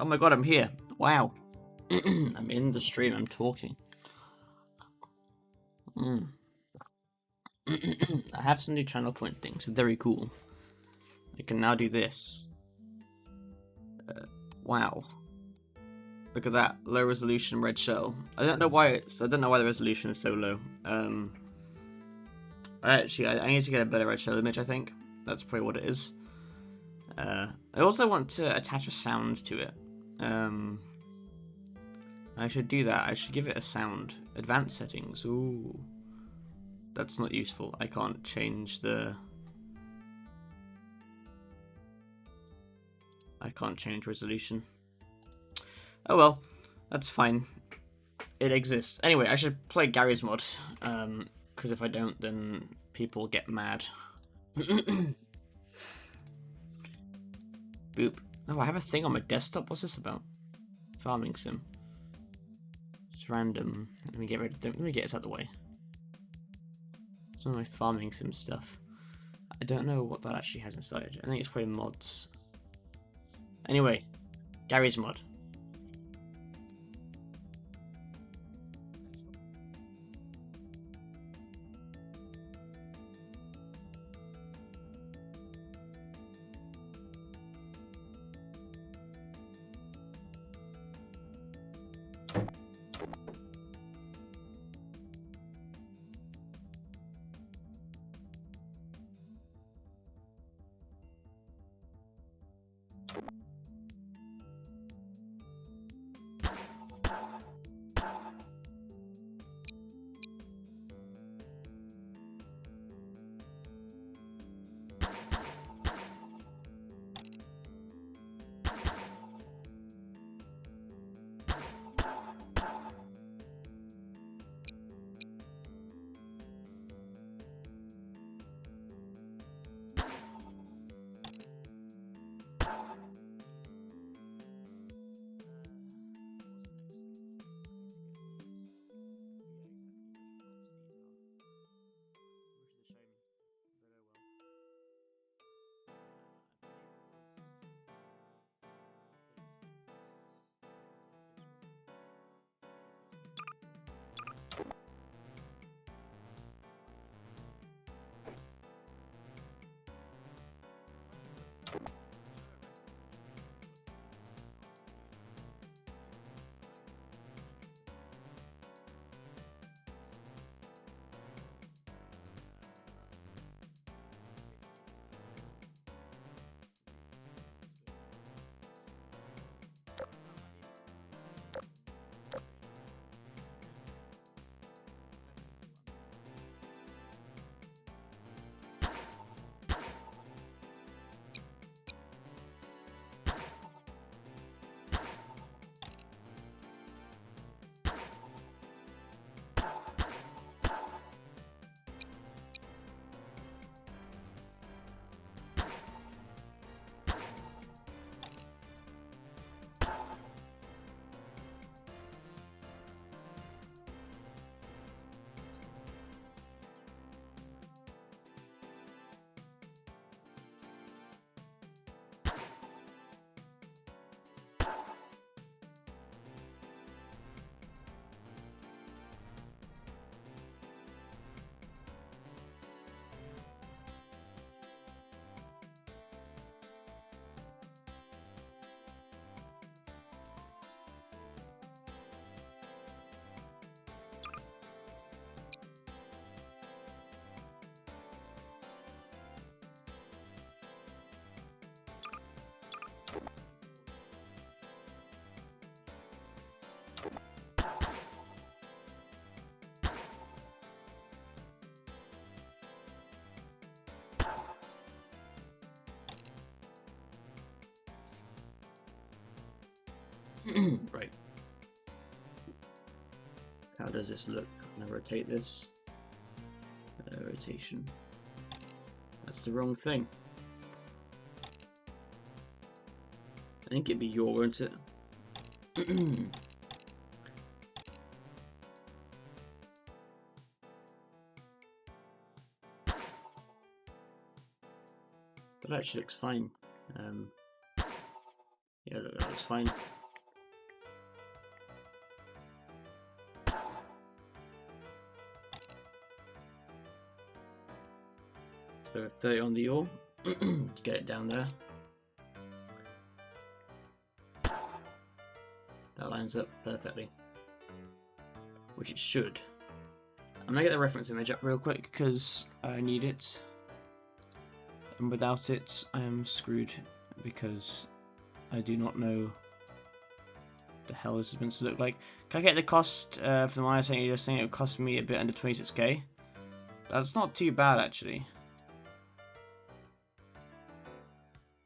Oh my god, I'm here. Wow. I'm in the stream, I'm talking. I have some new channel point things, very cool. I can now do this. Wow. Look at that, low resolution red shell. I don't know why the resolution is so low. I need to get a better red shell image, I think. That's probably what it is. I also want to attach a sound to it. I should do that. I should give it a sound. Advanced settings. Ooh. That's not useful. I can't change the... I can't change resolution. Oh well. That's fine. It exists. Anyway, I should play Gary's mod. Because if I don't, then people get mad. Boop. Oh, I have a thing on my desktop. What's this about? Farming sim. It's random. Let me get rid of them. Let me get this out of the way. Some of my farming sim stuff. I don't know what that actually has inside. I think it's probably mods. Anyway, Gary's mod. Right. How does this look? I'm gonna rotate this. Rotation. That's the wrong thing. I think it'd be your, won't it? That actually looks fine. Yeah, look, that looks It's fine. So 30 on the ore. Get it down there. That lines up perfectly. Which it should. I'm gonna get the reference image up real quick because I need it. And without it, I am screwed because I do not know the hell this is meant to look like. Can I get the cost for the miner saying you're saying it would cost me a bit under 26k? That's not too bad actually.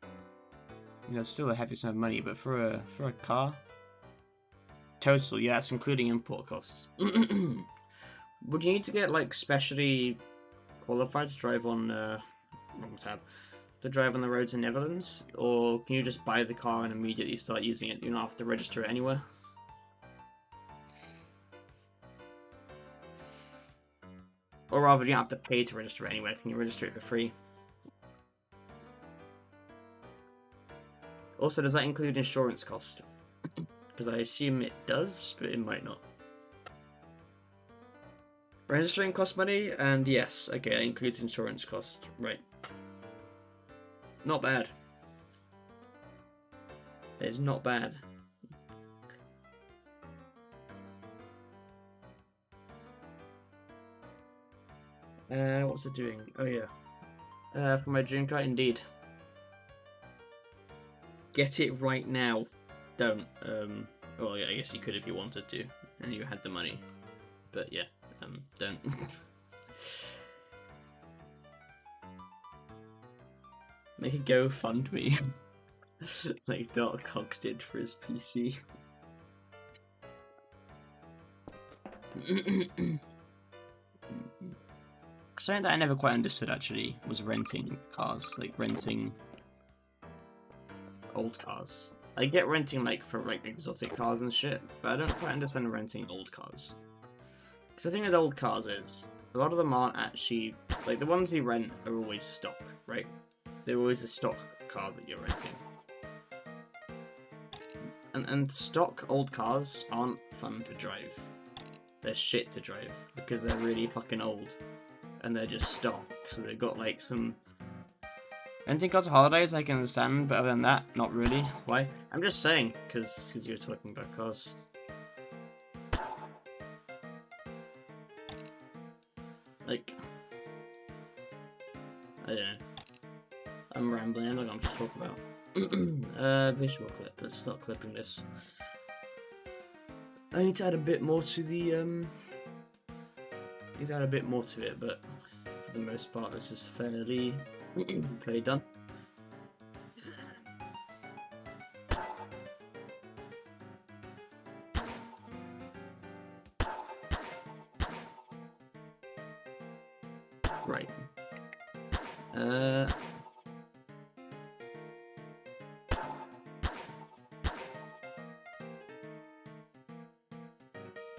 I mean, that's still a heavy sum of money, but for a car, total, yeah, that's including import costs. Would you need to get like specially qualified to drive on wrong tab to drive on the roads in Netherlands, or can you just buy the car and immediately start using it? You don't have to register it anywhere. Or rather, you don't have to pay to register it anywhere. Can you register it for free? Also, does that include insurance cost? Because I assume it does, but it might not. Registering costs money, and yes, okay, it includes insurance cost. Right. Not bad. It's not bad. What's it doing? Oh yeah. For my dream car, indeed. Get it right now. Don't. Well, yeah, I guess you could if you wanted to, and you had the money. But yeah, don't. Make a GoFundMe, like Dark Cox did for his PC. Something that I never quite understood actually was renting cars, like renting old cars. I get renting like for like exotic cars and shit, but I don't quite understand renting old cars. Because the thing with old cars is, a lot of them aren't actually, like the ones you rent are always stock, right? They're always a stock car that you're renting. And stock old cars aren't fun to drive. They're shit to drive, because they're really fucking old. And they're just stock, so they've got like some... Renting cars for holidays I can understand, but other than that, not really. Why? I'm just saying, because you were talking about cars. Like... I don't know. I'm rambling, I don't know what I'm just talking about. Visual clip, let's start clipping this. I need to add a bit more to the, need to add a bit more to it, but for the most part this is fairly done. Right.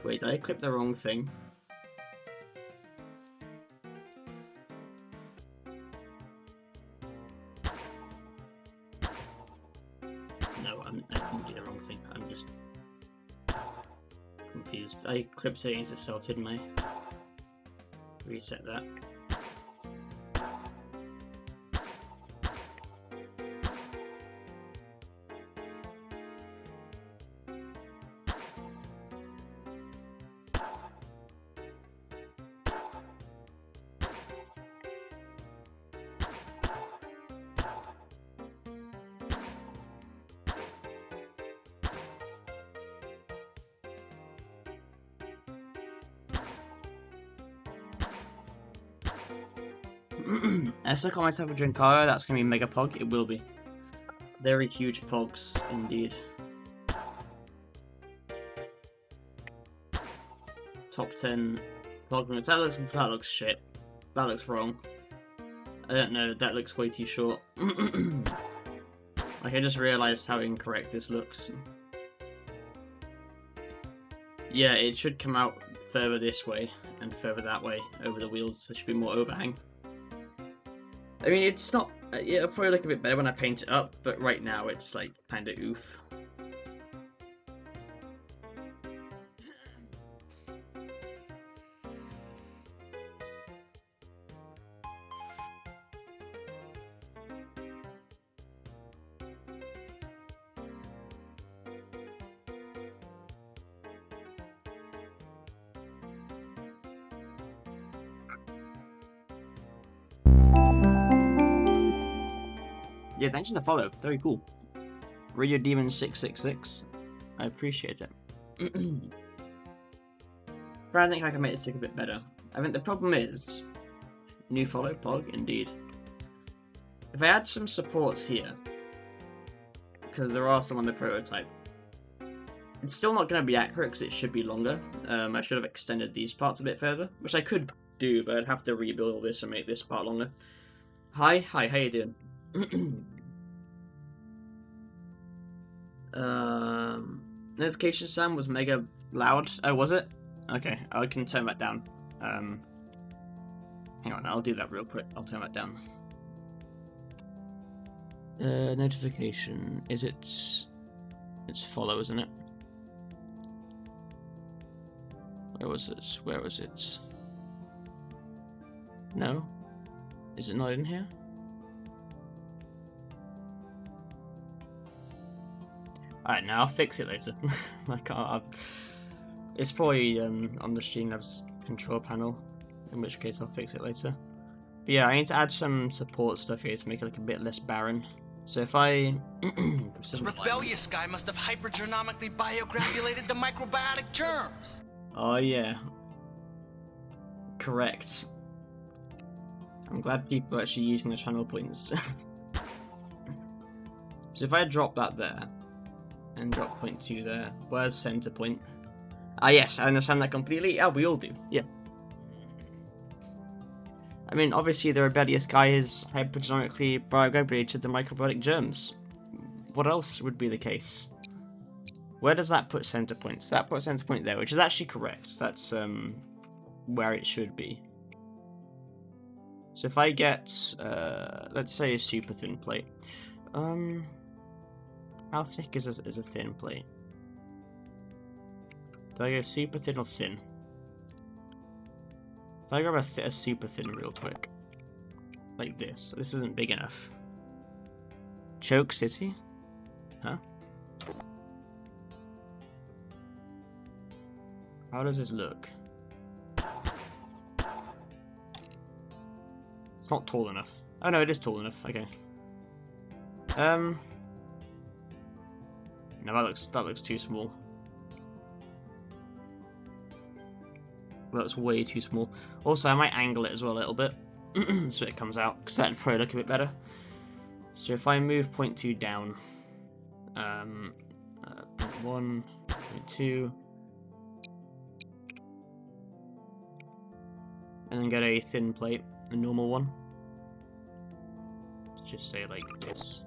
Wait, did I clip the wrong thing? No, I didn't do the wrong thing. I'm just confused. I clipped settings itself, didn't I? Reset that. I still call myself a Drinkara, that's gonna be Mega Pog, it will be. Very huge pogs, indeed. Top 10 pog minutes. That looks shit. That looks wrong. I don't know, that looks way too short. Like, I just realised how incorrect this looks. Yeah, it should come out further this way and further that way over the wheels. There should be more overhang. I mean, it's not... it'll probably look a bit better when I paint it up, but right now it's, like, kind of oof. Yeah, thanks for the follow. Very cool. Radio Demon 666. I appreciate it. Trying to think how I can make this tick a bit better. I think the problem is new follow Pog, indeed. If I add some supports here, because there are some on the prototype, it's still not going to be accurate because it should be longer. I should have extended these parts a bit further, which I could do, but I'd have to rebuild all this and make this part longer. Hi, how you doing? Notification sound was mega loud. Oh, was it? Okay, I can turn that down. Hang on, I'll do that real quick. I'll turn that down. Notification. Is it... It's follow, isn't it? Where was it? Where was it? No? Is it not in here? Alright, now I'll fix it later. I can't... It's probably on the Streamlabs control panel, in which case I'll fix it later. But yeah, I need to add some support stuff here to make it like a bit less barren. So if I... The rebellious guy must have hypergenomically biogranulated the microbiotic germs! Oh yeah. Correct. I'm glad people are actually using the channel points. So if I drop that there, and drop point 2 there, where's center point? Ah yes, I understand that completely. Yeah, we all do. Yeah. I mean, obviously the rebellious guy is hypergenomically biogranulated the microbiotic germs. What else would be the case? Where does that put center points? That puts center point there, which is actually correct. That's where it should be. So if I get, let's say a super thin plate. How thick is a thin plate? Do I go super thin or thin? If I grab a super thin real quick, like this. This isn't big enough. Choke City? Huh? How does this look? It's not tall enough. Oh no, it is tall enough. Okay. No, that looks too small. That looks way too small. Also, I might angle it as well a little bit so it comes out, because that'd probably look a bit better. So if I move point 2 down, point 1, point 2, and then get a thin plate, a normal one. Let's just say like this.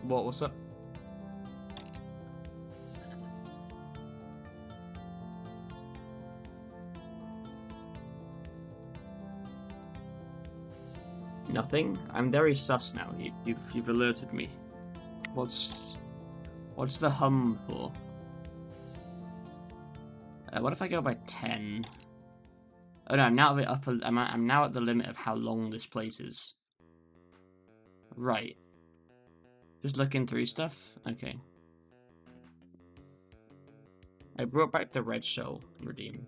What's up? Nothing? I'm very sus now. You've alerted me. What's the hum for? What if I go by 10? Oh no, I'm now at the upper. I'm now at the limit of how long this place is. Right. Just looking through stuff? Okay. I brought back the red shell redeem.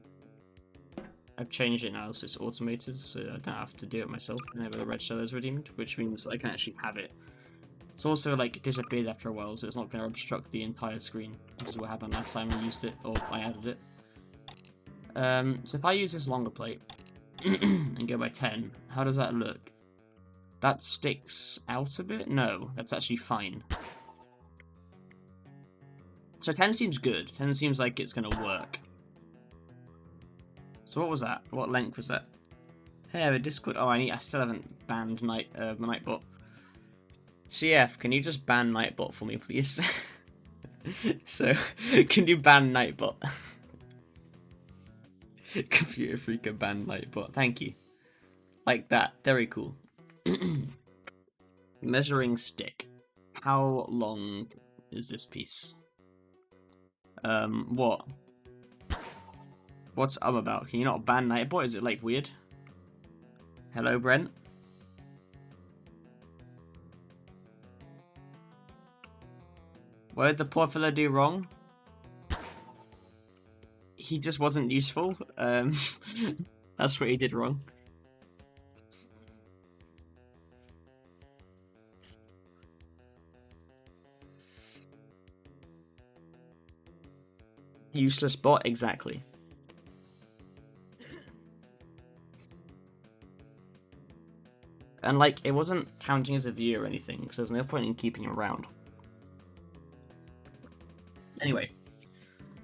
I've changed it now so it's automated, so I don't have to do it myself whenever the red shell is redeemed, which means I can actually have it. It's also like disappeared after a while, so it's not going to obstruct the entire screen, which is what happened last time I used it, or I added it. So if I use this longer plate and go by 10, how does that look? That sticks out a bit? No, that's actually fine. So 10 seems good. 10 seems like it's going to work. So what was that? What length was that? Hey, the Discord. Oh, I still haven't banned Nightbot. CF, can you just ban Nightbot for me, please? So, can you ban Nightbot? Computer Freaker ban Nightbot. Thank you. Like that. Very cool. Measuring stick. How long is this piece? What? What's about? Can you not ban Nightbot? Is it like weird? Hello, Brent. What did the poor fella do wrong? He just wasn't useful. That's what he did wrong. Useless bot, exactly. And like, it wasn't counting as a view or anything, because there's no point in keeping him around. Anyway,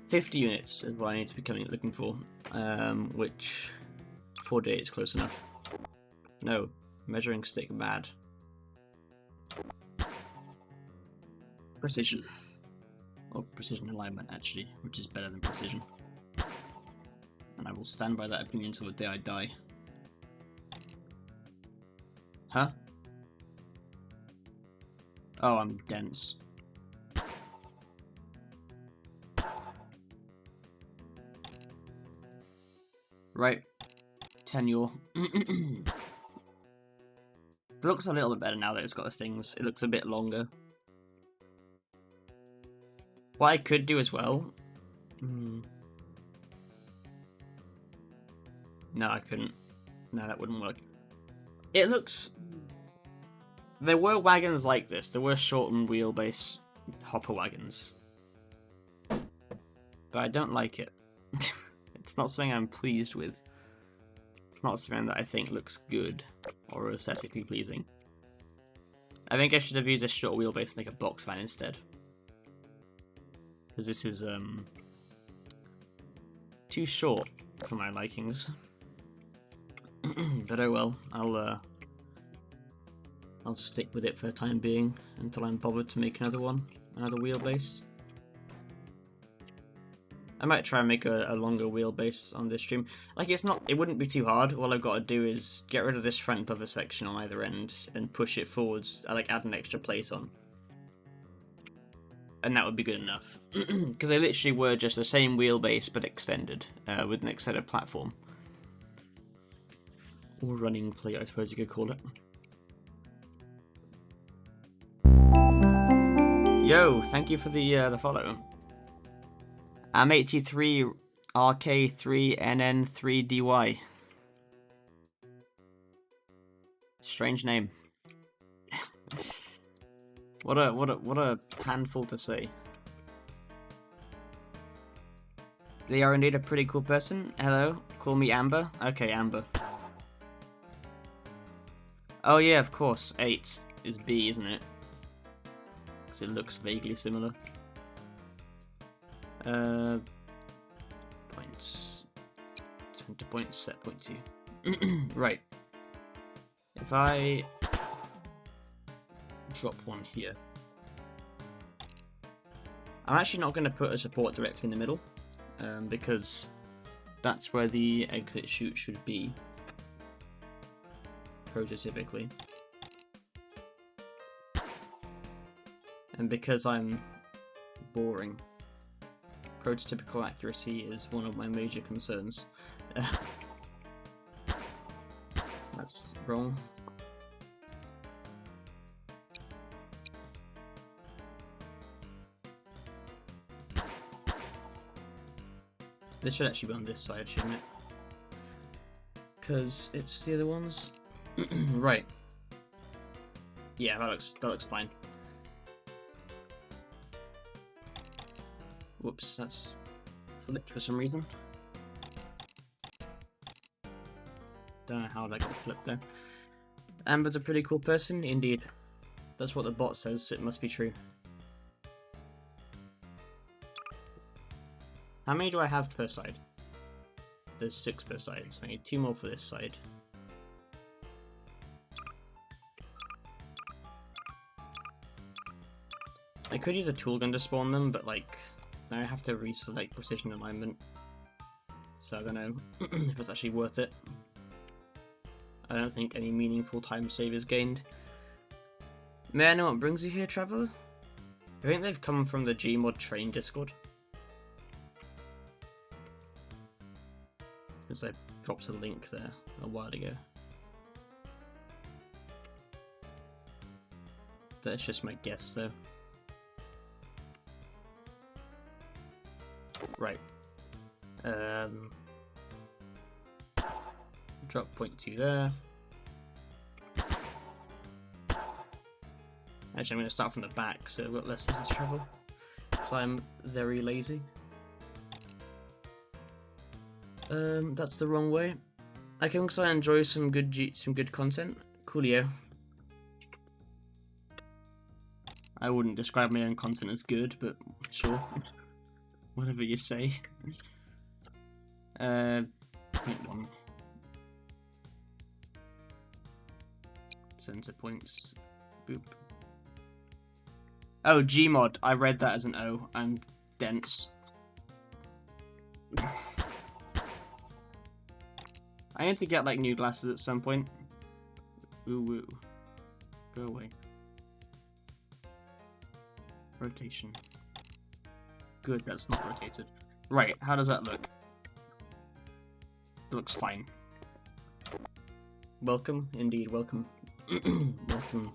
50 units is what I need to be looking for, which 4 days close enough. No, measuring stick bad. Precision. Or precision alignment, actually, which is better than precision. And I will stand by that opinion until the day I die. Huh? Oh, I'm dense. Right. Tenure. It looks a little bit better now that it's got the things. It looks a bit longer. What I could do as well... No, I couldn't. No, that wouldn't work. It looks... There were wagons like this. There were shortened wheelbase hopper wagons. But I don't like it. It's not something I'm pleased with. It's not something that I think looks good or aesthetically pleasing. I think I should have used a short wheelbase to make a box van instead. Because this is too short for my likings. But oh well, I'll stick with it for the time being until I'm bothered to make another wheelbase. I might try and make a longer wheelbase on this stream. Like, it wouldn't be too hard. All I've got to do is get rid of this front buffer section on either end and push it forwards. I like add an extra plate on. And that would be good enough. Because they literally were just the same wheelbase but extended with an extended platform. Or running plate, I suppose you could call it. Yo, thank you for the follow. I'm 83 RK3 NN3 DY. Strange name. What a handful to say. They are indeed a pretty cool person. Hello, call me Amber. Okay, Amber. Oh yeah, of course. 8 is B, isn't it? Because it looks vaguely similar. Points. Center point, set point 2. Right. If I drop one here, I'm actually not going to put a support directly in the middle, because that's where the exit chute should be, prototypically. And because I'm boring, prototypical accuracy is one of my major concerns. That's wrong. This should actually be on this side, shouldn't it? Because it's the other ones. Right. Yeah, that looks fine. Whoops, that's flipped for some reason. Don't know how that got flipped there. Amber's a pretty cool person, indeed. That's what the bot says, so it must be true. How many do I have per side? There's 6 per side, so I need 2 more for this side. I could use a tool gun to spawn them, but like, now I have to reselect precision alignment. So I don't know if it's actually worth it. I don't think any meaningful time save is gained. May I know what brings you here, Traveller? I think they've come from the Gmod train Discord. Because I dropped a link there a while ago. That's just my guess though. Right. Drop 0.2 there. Actually, I'm going to start from the back, so I've got less distance to travel. Because I'm very lazy. That's the wrong way. I can because I enjoy some good content. Coolio. I wouldn't describe my own content as good, but sure. Whatever you say. 0.1. Center points. Boop. Oh, Gmod. I read that as an O. I'm dense. I need to get like new glasses at some point. Ooh, woo. Go away. Rotation. Good, that's not rotated. Right, how does that look? It looks fine. Welcome, indeed, welcome. Welcome.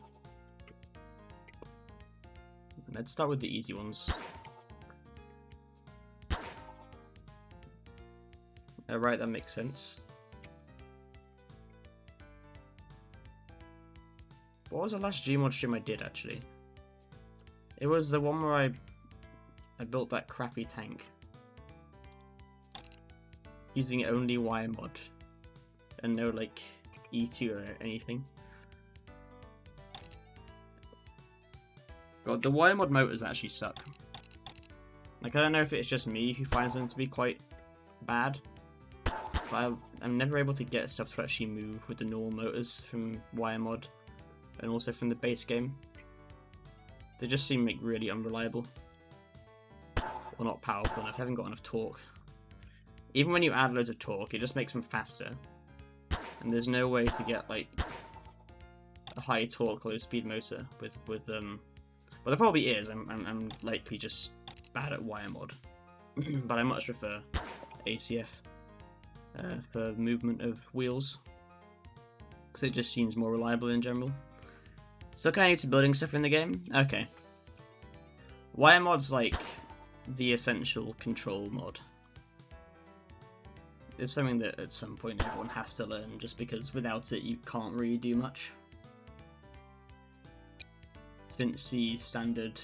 Let's start with the easy ones. Right, that makes sense. What was the last Gmod stream I did, actually? It was the one where I built that crappy tank. Using only Gmod. And no, like, E2 or anything. God, the Gmod motors actually suck. Like, I don't know if it's just me who finds them to be quite bad. But I'm never able to get stuff to actually move with the normal motors from Gmod. And also from the base game. They just seem like really unreliable. Or not powerful enough, haven't got enough torque. Even when you add loads of torque, it just makes them faster. And there's no way to get like a high torque, low speed motor with well, there probably is. I'm likely just bad at Gmod. But I much prefer ACF for movement of wheels. Because it just seems more reliable in general. So can I get to building stuff in the game? Okay. Gmod's like the essential control mod. It's something that at some point everyone has to learn, just because without it you can't really do much. Since the standard...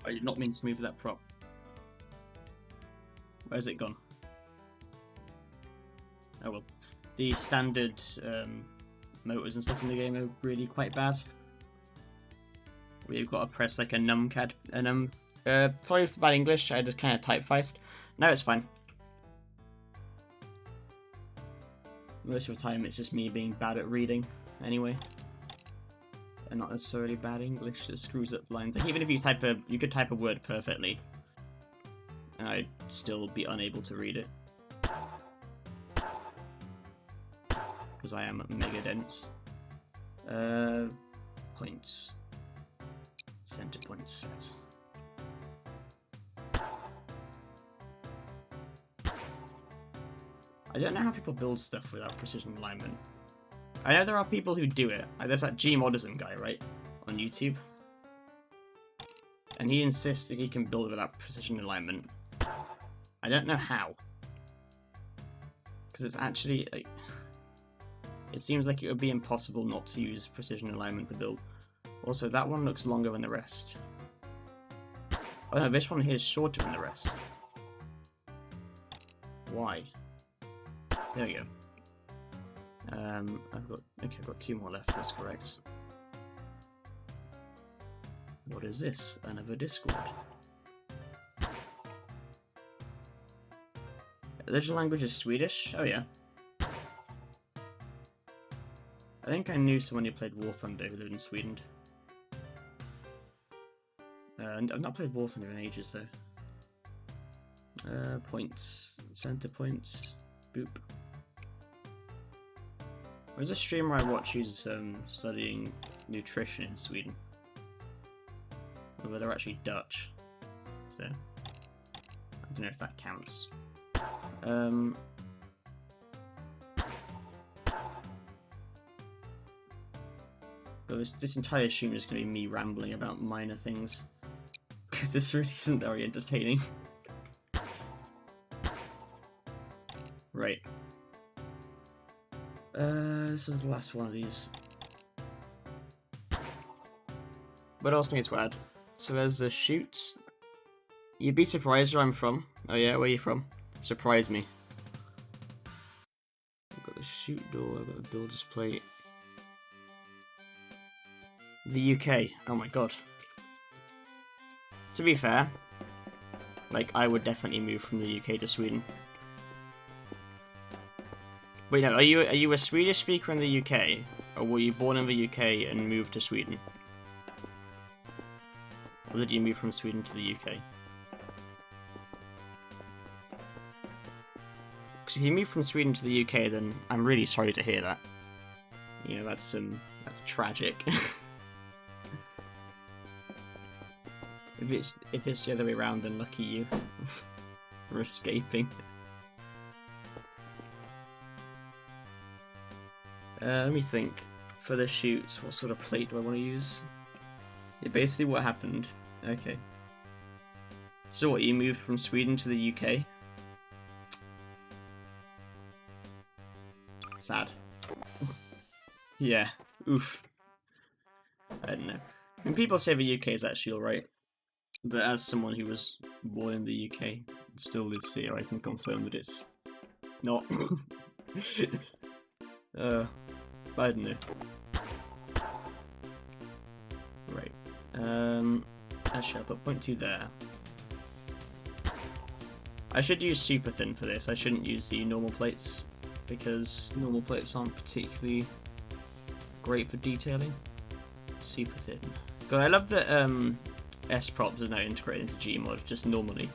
I did not mean to move that prop. Where's it gone? Oh well. The standard motors and stuff in the game are really quite bad. We've got to press like a numcad, sorry for bad English, I just kind of type-faced. No, it's fine. Most of the time it's just me being bad at reading, anyway. And not necessarily bad English that screws up lines. Like, even if you could type a word perfectly, and I'd still be unable to read it. Because I am mega dense. Points. Center point sets. I don't know how people build stuff without precision alignment. I know there are people who do it. There's that Gmodism guy, right? On YouTube. And he insists that he can build without precision alignment. I don't know how. Because it's actually, like... It seems like it would be impossible not to use precision alignment to build. Also, that one looks longer than the rest. Oh no, this one here is shorter than the rest. Why? There we go. I've got 2 more left, that's correct. What is this? Another Discord. The original language is Swedish? Oh yeah. I think I knew someone who played War Thunder who lived in Sweden. I've not played War Thunder in ages though. Points. Center points. Boop. There's a streamer I watch who's studying nutrition in Sweden. Although they're actually Dutch. So I don't know if that counts. But this entire stream is going to be me rambling about minor things. Because this really isn't very entertaining. Right. This is the last one of these. What else needs to add? So there's the chute. You'd be surprised where I'm from. Oh yeah, where are you from? Surprise me. I've got the chute door, I've got the builder's plate. The UK. Oh my god. To be fair, like, I would definitely move from the UK to Sweden. Wait, no, are you a Swedish speaker in the UK? Or were you born in the UK and moved to Sweden? Or did you move from Sweden to the UK? Because if you move from Sweden to the UK, then I'm really sorry to hear that. You know, that's tragic. If it's the other way around, then lucky you for escaping. Let me think. For the chute, what sort of plate do I want to use? Yeah, basically what happened. Okay. So what, you moved from Sweden to the UK? Sad. Yeah. Oof. I don't know. When people say the UK is actually alright, but as someone who was born in the UK and still lives here, I can confirm that it's not. I don't know. Right. Actually, I'll put 0.2 there. I should use super thin for this. I shouldn't use the normal plates, because normal plates aren't particularly great for detailing. Super thin. God, I love that S-Props is now integrated into Gmod, just normally.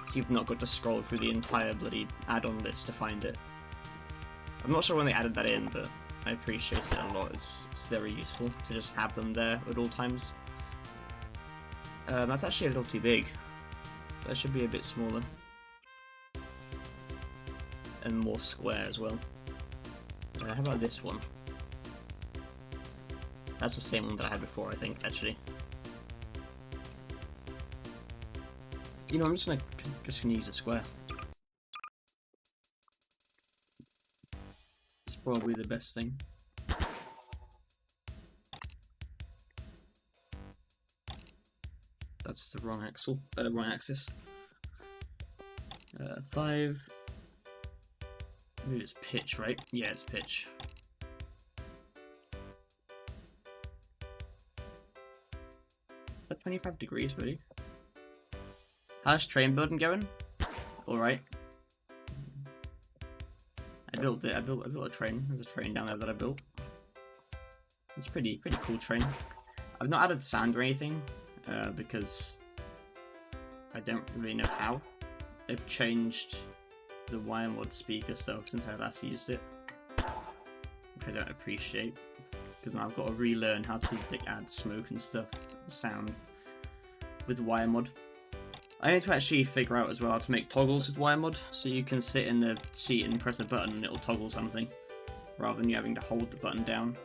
So you've not got to scroll through the entire bloody add-on list to find it. I'm not sure when they added that in, but I appreciate it a lot. It's very useful to just have them there at all times. That's actually a little too big. That should be a bit smaller. And more square as well. How about this one? That's the same one that I had before, I think, actually. You know, I'm just gonna use a square. It's probably the best thing. That's the wrong axis. 5. Maybe it's pitch, right? Yeah, it's pitch. Is that 25 degrees, buddy? How's train building going? Alright. I built it. I built a train. There's a train down there that I built. It's pretty cool train. I've not added sound or anything, because I don't really know how. I've changed the Gmod speaker stuff since I last used it, which I don't appreciate, because now I've got to relearn how to add smoke and stuff, sound, with Gmod. I need to actually figure out as well how to make toggles with Gmod, so you can sit in the seat and press a button and it'll toggle something, rather than you having to hold the button down,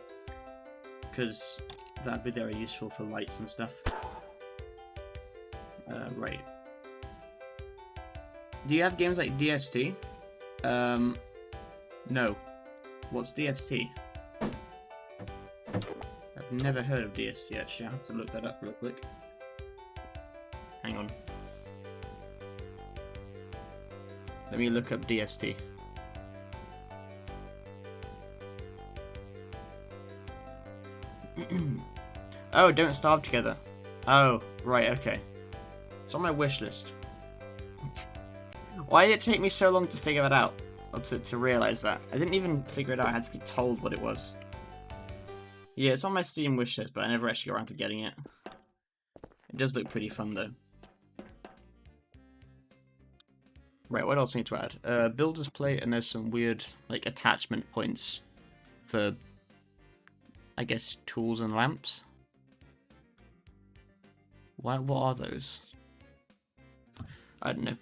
because that'd be very useful for lights and stuff. Right. Do you have games like DST? No. What's DST? I've never heard of DST actually, I have to look that up real quick. Hang on. Let me look up DST. Oh, Don't Starve Together. Oh, right, okay. It's on my wish list. Why did it take me so long to figure that out? Or to realise that? I didn't even figure it out, I had to be told what it was. Yeah, it's on my Steam wish list, but I never actually got around to getting it. It does look pretty fun though. Right, what else we need to add? Builder's plate, and there's some weird, like, attachment points for, I guess, tools and lamps. What are those? I don't know.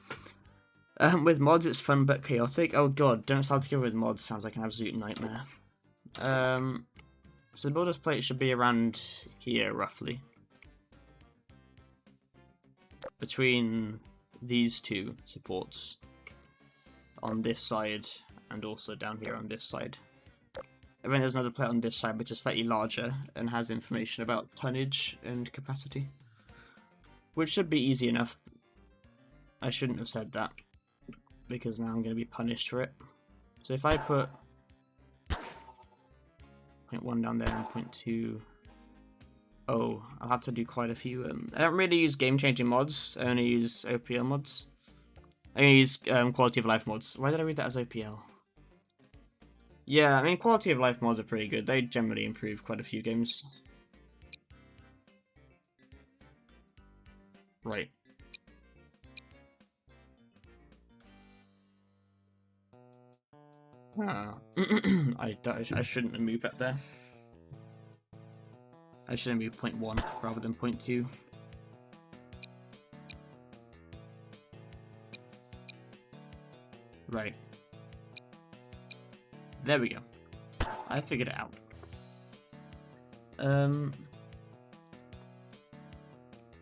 With mods, it's fun but chaotic. Oh god, Don't Start Together with mods sounds like an absolute nightmare. So the builder's plate should be around here, roughly. Between these two supports. On this side, and also down here on this side. And then there's another plate on this side, which is slightly larger and has information about tonnage and capacity. Which should be easy enough. I shouldn't have said that, because now I'm going to be punished for it. So if I put 0.1 down there and 0.2... Oh, I'll have to do quite a few. I don't really use game-changing mods, I only use OPL mods. I only use quality of life mods. Why did I read that as OPL? Yeah, I mean, quality of life mods are pretty good. They generally improve quite a few games. Right. Ah. I shouldn't have moved that there. I should have moved 0.1 rather than 0.2. Right. There we go. I figured it out.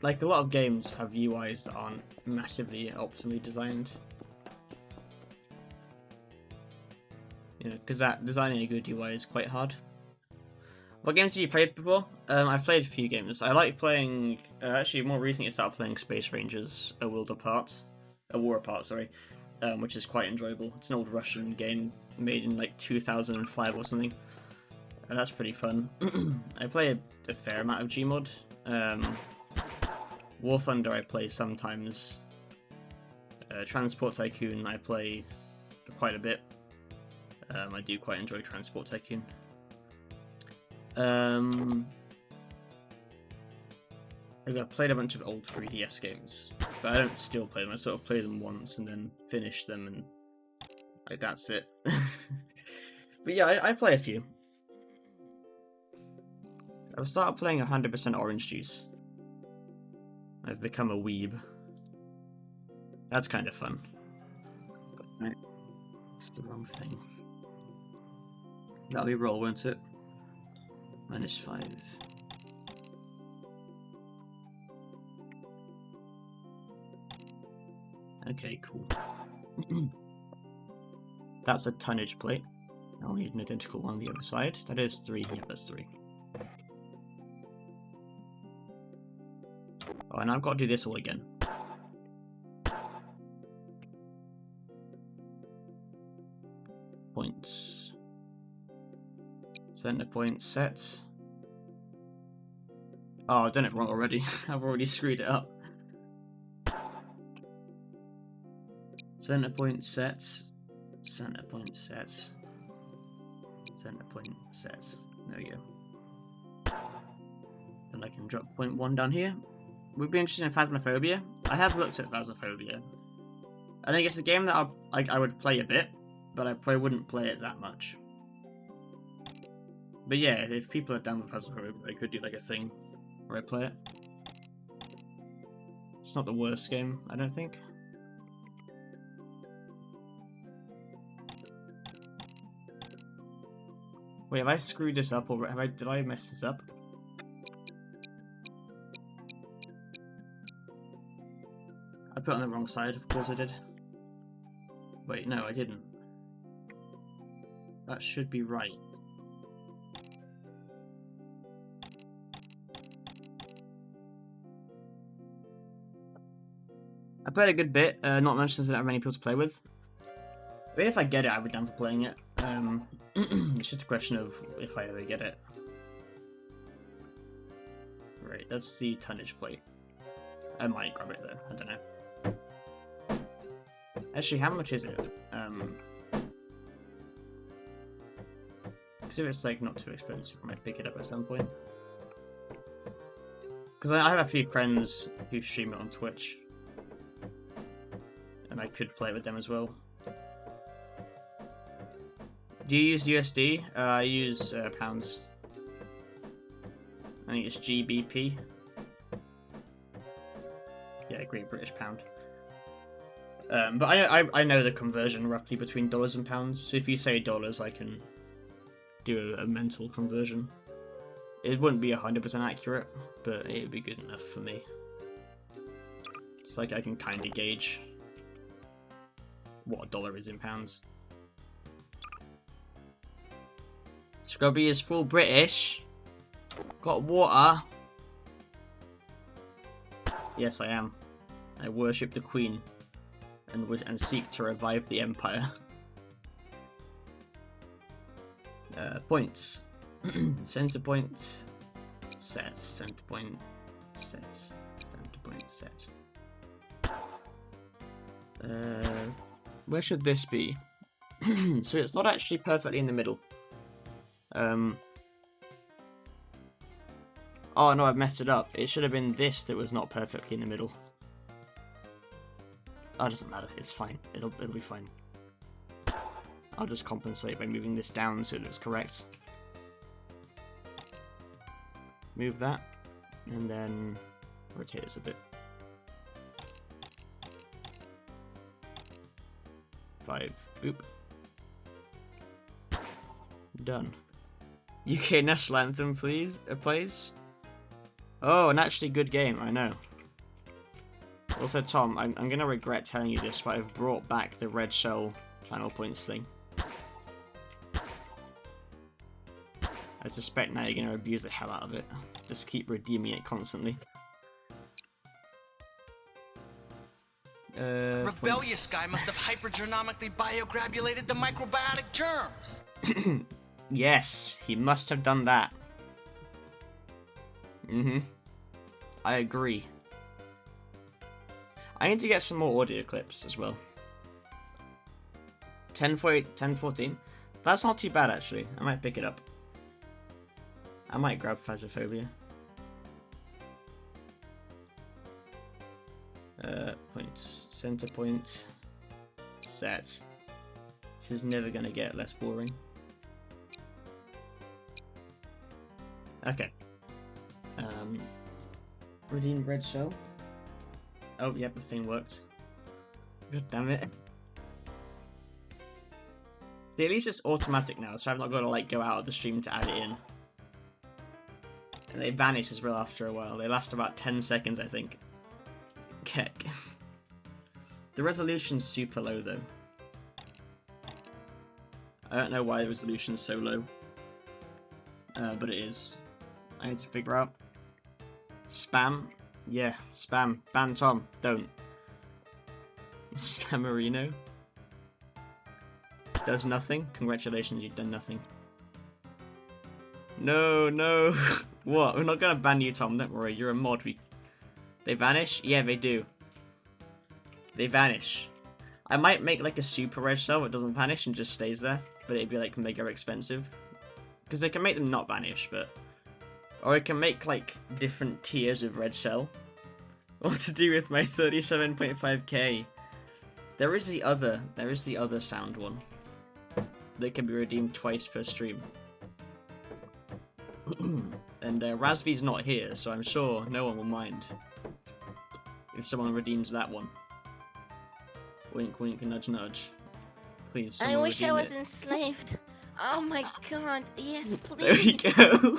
Like, a lot of games have UIs that aren't massively optimally designed. You know, because designing a good UI is quite hard. What games have you played before? I've played a few games. I like playing... actually, more recently I started playing Space Rangers, A War Apart, sorry. Which is quite enjoyable. It's an old Russian game made in like 2005 or something. And that's pretty fun. I play a fair amount of Gmod. War Thunder I play sometimes. Transport Tycoon I play quite a bit. I do quite enjoy Transport Tycoon. I've played a bunch of old 3DS games, but I don't still play them. I sort of play them once and then finish them, and like that's it. But yeah, I play a few. I've started playing 100% Orange Juice. I've become a weeb. That's kind of fun. Right. It's the wrong thing. That'll be roll, won't it? -5. Okay, cool. That's a tonnage plate. I'll need an identical one on the other side. That is 3. Yeah, that's 3. Oh, and I've got to do this all again. Points. Center point set. Oh, I've done it wrong already. I've already screwed it up. Center point set. Center point set. Center point set. There we go. And I can drop 0.1 down here. Would be interested in Phasmophobia. I have looked at Phasmophobia. I think it's a game that I would play a bit, but I probably wouldn't play it that much. But yeah, if people are down with Phasmophobia, I could do like a thing where I play it. It's not the worst game, I don't think. Wait, have I screwed this up, or did I mess this up? I put it on the wrong side, of course I did. Wait, no, I didn't. That should be right. I played a good bit, not much since I don't have many people to play with. But if I get it, I'd be down for playing it. It's just a question of if I ever get it. Right, that's the tonnage plate. I might grab it though, I don't know. Actually, how much is it? Because if it's like not too expensive, I might pick it up at some point. Because I have a few friends who stream it on Twitch. And I could play with them as well. Do you use USD? I use pounds. I think it's GBP. Yeah, Great British Pound. But I know the conversion roughly between dollars and pounds. So if you say dollars, I can do a mental conversion. It wouldn't be 100% accurate, but it would be good enough for me. It's like I can kind of gauge what a dollar is in pounds. Scrubby is full British. Got water. Yes, I am. I worship the Queen and seek to revive the Empire. Points. Center point. Set. Center point. Set. Center point. Set. Where should this be? So it's not actually perfectly in the middle. Oh no, I've messed it up. It should have been this that was not perfectly in the middle. Oh, it doesn't matter. It's fine. It'll be fine. I'll just compensate by moving this down so it looks correct. Move that, and then rotate this a bit. 5. Oop. Done. UK National Anthem, please. Plays. Oh, an actually good game, I know. Also, Tom, I'm gonna regret telling you this, but I've brought back the red shell channel points thing. I suspect now you're gonna abuse the hell out of it. Just keep redeeming it constantly. Rebellious guy must have hypergenomically biograbulated the microbiotic germs. Yes, he must have done that. I agree. I need to get some more audio clips as well. 1014. That's not too bad actually. I might pick it up. I might grab Phasmophobia. Points. Center point. Set. This is never gonna get less boring. Okay. Redeem red shell. Oh, yep, the thing worked. God damn it. See, at least it's automatic now, so I've not got to like go out of the stream to add it in. And they vanish as well after a while. They last about 10 seconds, I think. Keck. The resolution's super low, though. I don't know why the resolution's so low. But it is. I need to figure out. Spam? Yeah, spam. Ban Tom. Don't. Spammerino. Does nothing. Congratulations, you've done nothing. No, no. What? We're not gonna ban you, Tom. Don't worry. You're a mod. They vanish? Yeah, they do. They vanish. I might make like a super red shell that doesn't vanish and just stays there, but it'd be like mega expensive. Because they can make them not vanish, but... Or I can make like different tiers of red shell. What to do with my 37.5k? There is the other sound one. That can be redeemed twice per stream. And Razvi's not here, so I'm sure no one will mind if someone redeems that one. Wink, wink, nudge, nudge. Please, I wish I was it. enslaved. Oh my god, yes, please. There we go.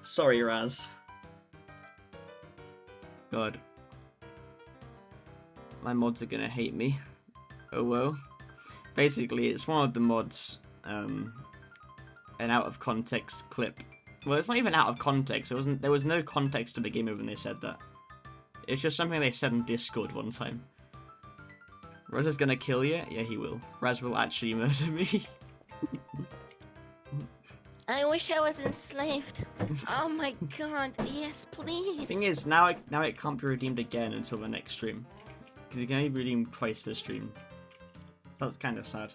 Sorry, Raz. God. My mods are gonna hate me. Oh well. Basically, it's one of the mods, an out of context clip. Well, it's not even out of context. There was no context to begin with when they said that. It's just something they said on Discord one time. Raz is gonna kill you? Yeah, he will. Raz will actually murder me. I wish I was enslaved. Oh my god, yes, please. Thing is, now it can't be redeemed again until the next stream. Because you can only redeem twice per stream. So that's kind of sad.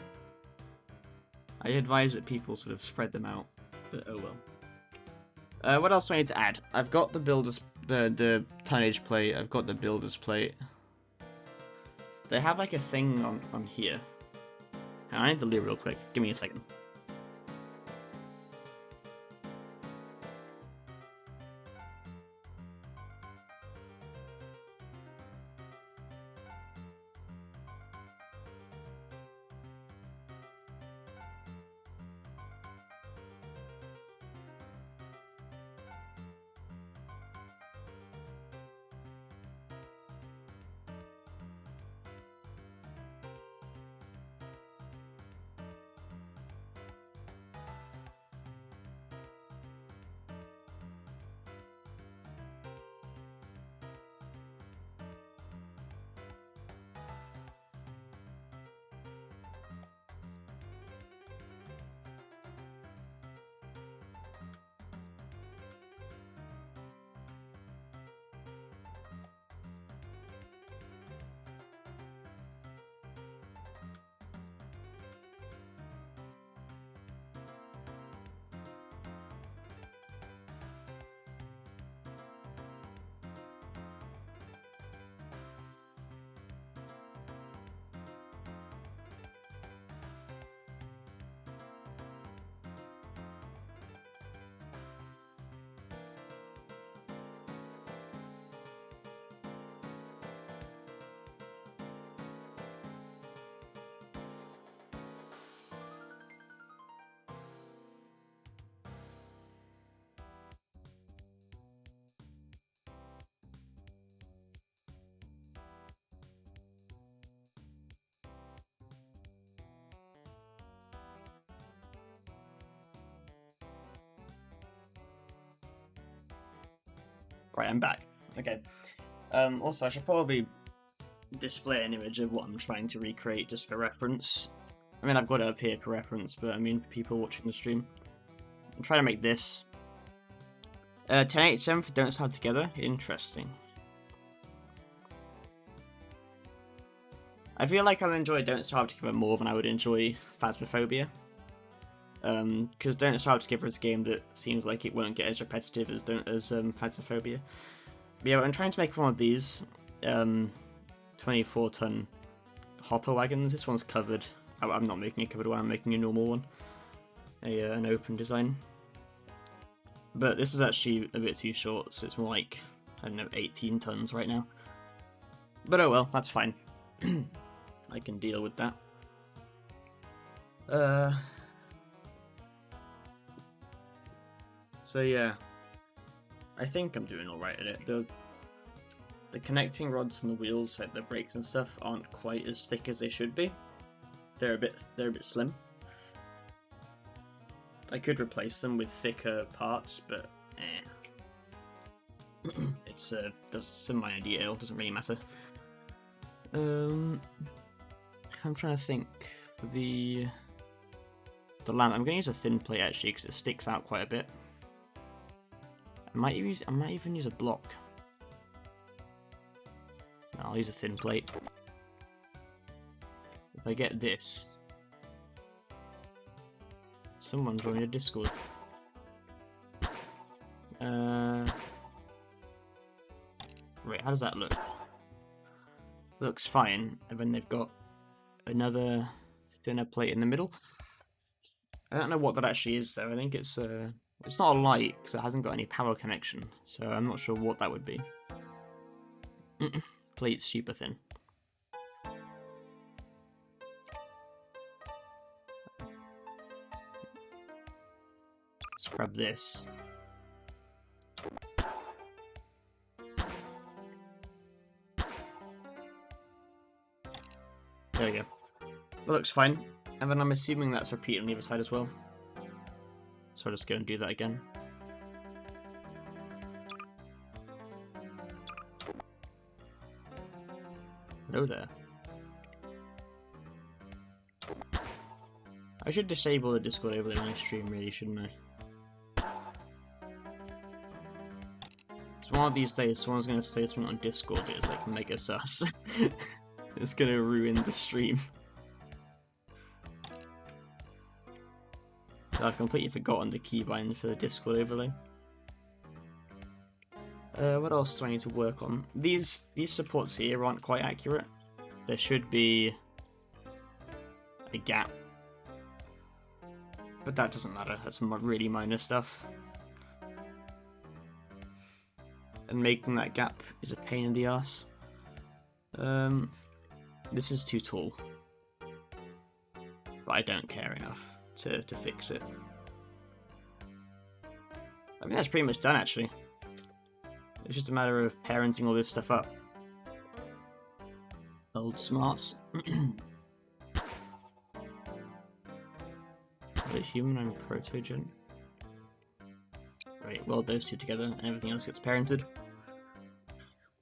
I advise that people sort of spread them out, but oh well. What else do I need to add? I've got the builders, the tonnage plate. I've got the builders plate. They have like a thing on here. I need to leave real quick. Give me a second. Right, I'm back. Okay. Also, I should probably display an image of what I'm trying to recreate just for reference. I mean, I've got it up here for reference, but I mean for people watching the stream. I'm trying to make this. 1087 for Don't Starve Together. Interesting. I feel like I'll enjoy Don't Starve Together more than I would enjoy Phasmophobia. Because Don't Starve Together is a game that seems like it won't get as repetitive as Phasmophobia. But yeah, I'm trying to make one of these 24-ton hopper wagons. This one's covered. I'm not making a covered one, I'm making a normal one. An open design. But this is actually a bit too short, so it's more like, I don't know, 18 tons right now. But oh well, that's fine. I can deal with that. So yeah, I think I'm doing alright at it. The connecting rods and the wheels, like the brakes and stuff, aren't quite as thick as they should be. They're a bit slim. I could replace them with thicker parts, but it's some minor detail, doesn't really matter. I'm trying to think. The lamp, I'm going to use a thin plate actually because it sticks out quite a bit. I might even use a block. No, I'll use a thin plate. If I get this, someone join a Discord. Right, how does that look? Looks fine, and then they've got another thinner plate in the middle. I don't know what that actually is though. I think it's not a light because it hasn't got any power connection, so I'm not sure what that would be. Plate's super thin. Let's grab this. There we go. That looks fine. And then I'm assuming that's repeated on the other side as well. So I'll just go and do that again. Hello there. I should disable the Discord overlay on my stream, really, shouldn't I? So one of these days, someone's going to say something on Discord that is like mega sus. It's going to ruin the stream. So I've completely forgotten the keybind for the Discord overlay. What else do I need to work on? These supports here aren't quite accurate. There should be a gap. But that doesn't matter, that's some really minor stuff. And making that gap is a pain in the ass. This is too tall. But I don't care enough to fix it. I mean, that's pretty much done actually. It's just a matter of parenting all this stuff up. Old smarts. The human and protogen. Right, weld those two together and everything else gets parented.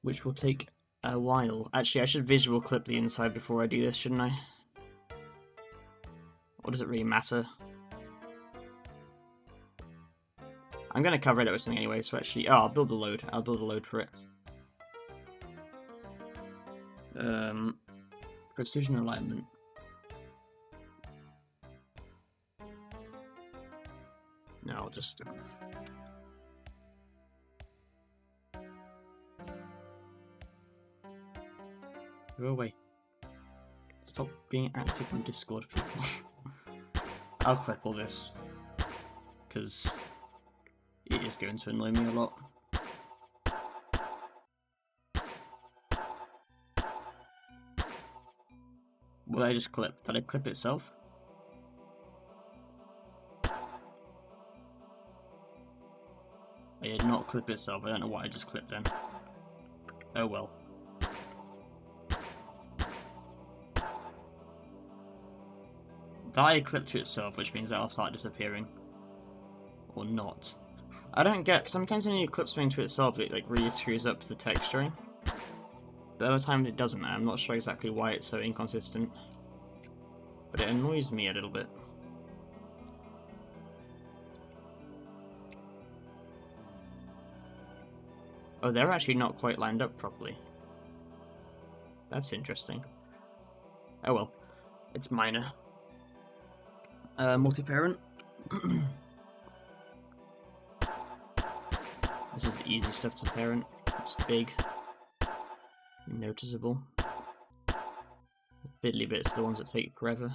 Which will take a while. Actually, I should visual clip the inside before I do this, shouldn't I? Or does it really matter? I'm going to cover it up with something anyway, so actually... Oh, I'll build a load. I'll build a load for it. Precision alignment. No, I'll just... Go away. Stop being active on Discord, people. I'll clip all this. Because it is going to annoy me a lot. What did I just clip? Did I clip itself? I did not clip itself. I don't know what I just clipped then. Oh well. That I clipped to itself, which means that'll start disappearing. Or not. I don't get, sometimes when you clip something to itself, it like really screws up the texturing. But other times it doesn't, and I'm not sure exactly why it's so inconsistent. But it annoys me a little bit. Oh, they're actually not quite lined up properly. That's interesting. Oh well, it's minor. Multi-parent. This is the easy stuff to parent. It's big, noticeable. Fiddly bits are the ones that take forever.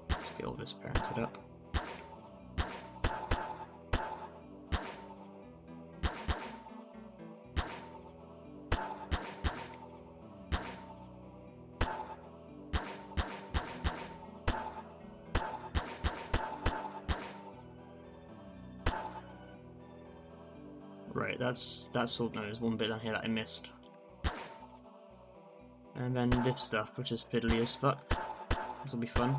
Let's get all this parented up. Right, that's all. No, there's one bit down here that I missed. And then this stuff, which is fiddly as fuck. This will be fun.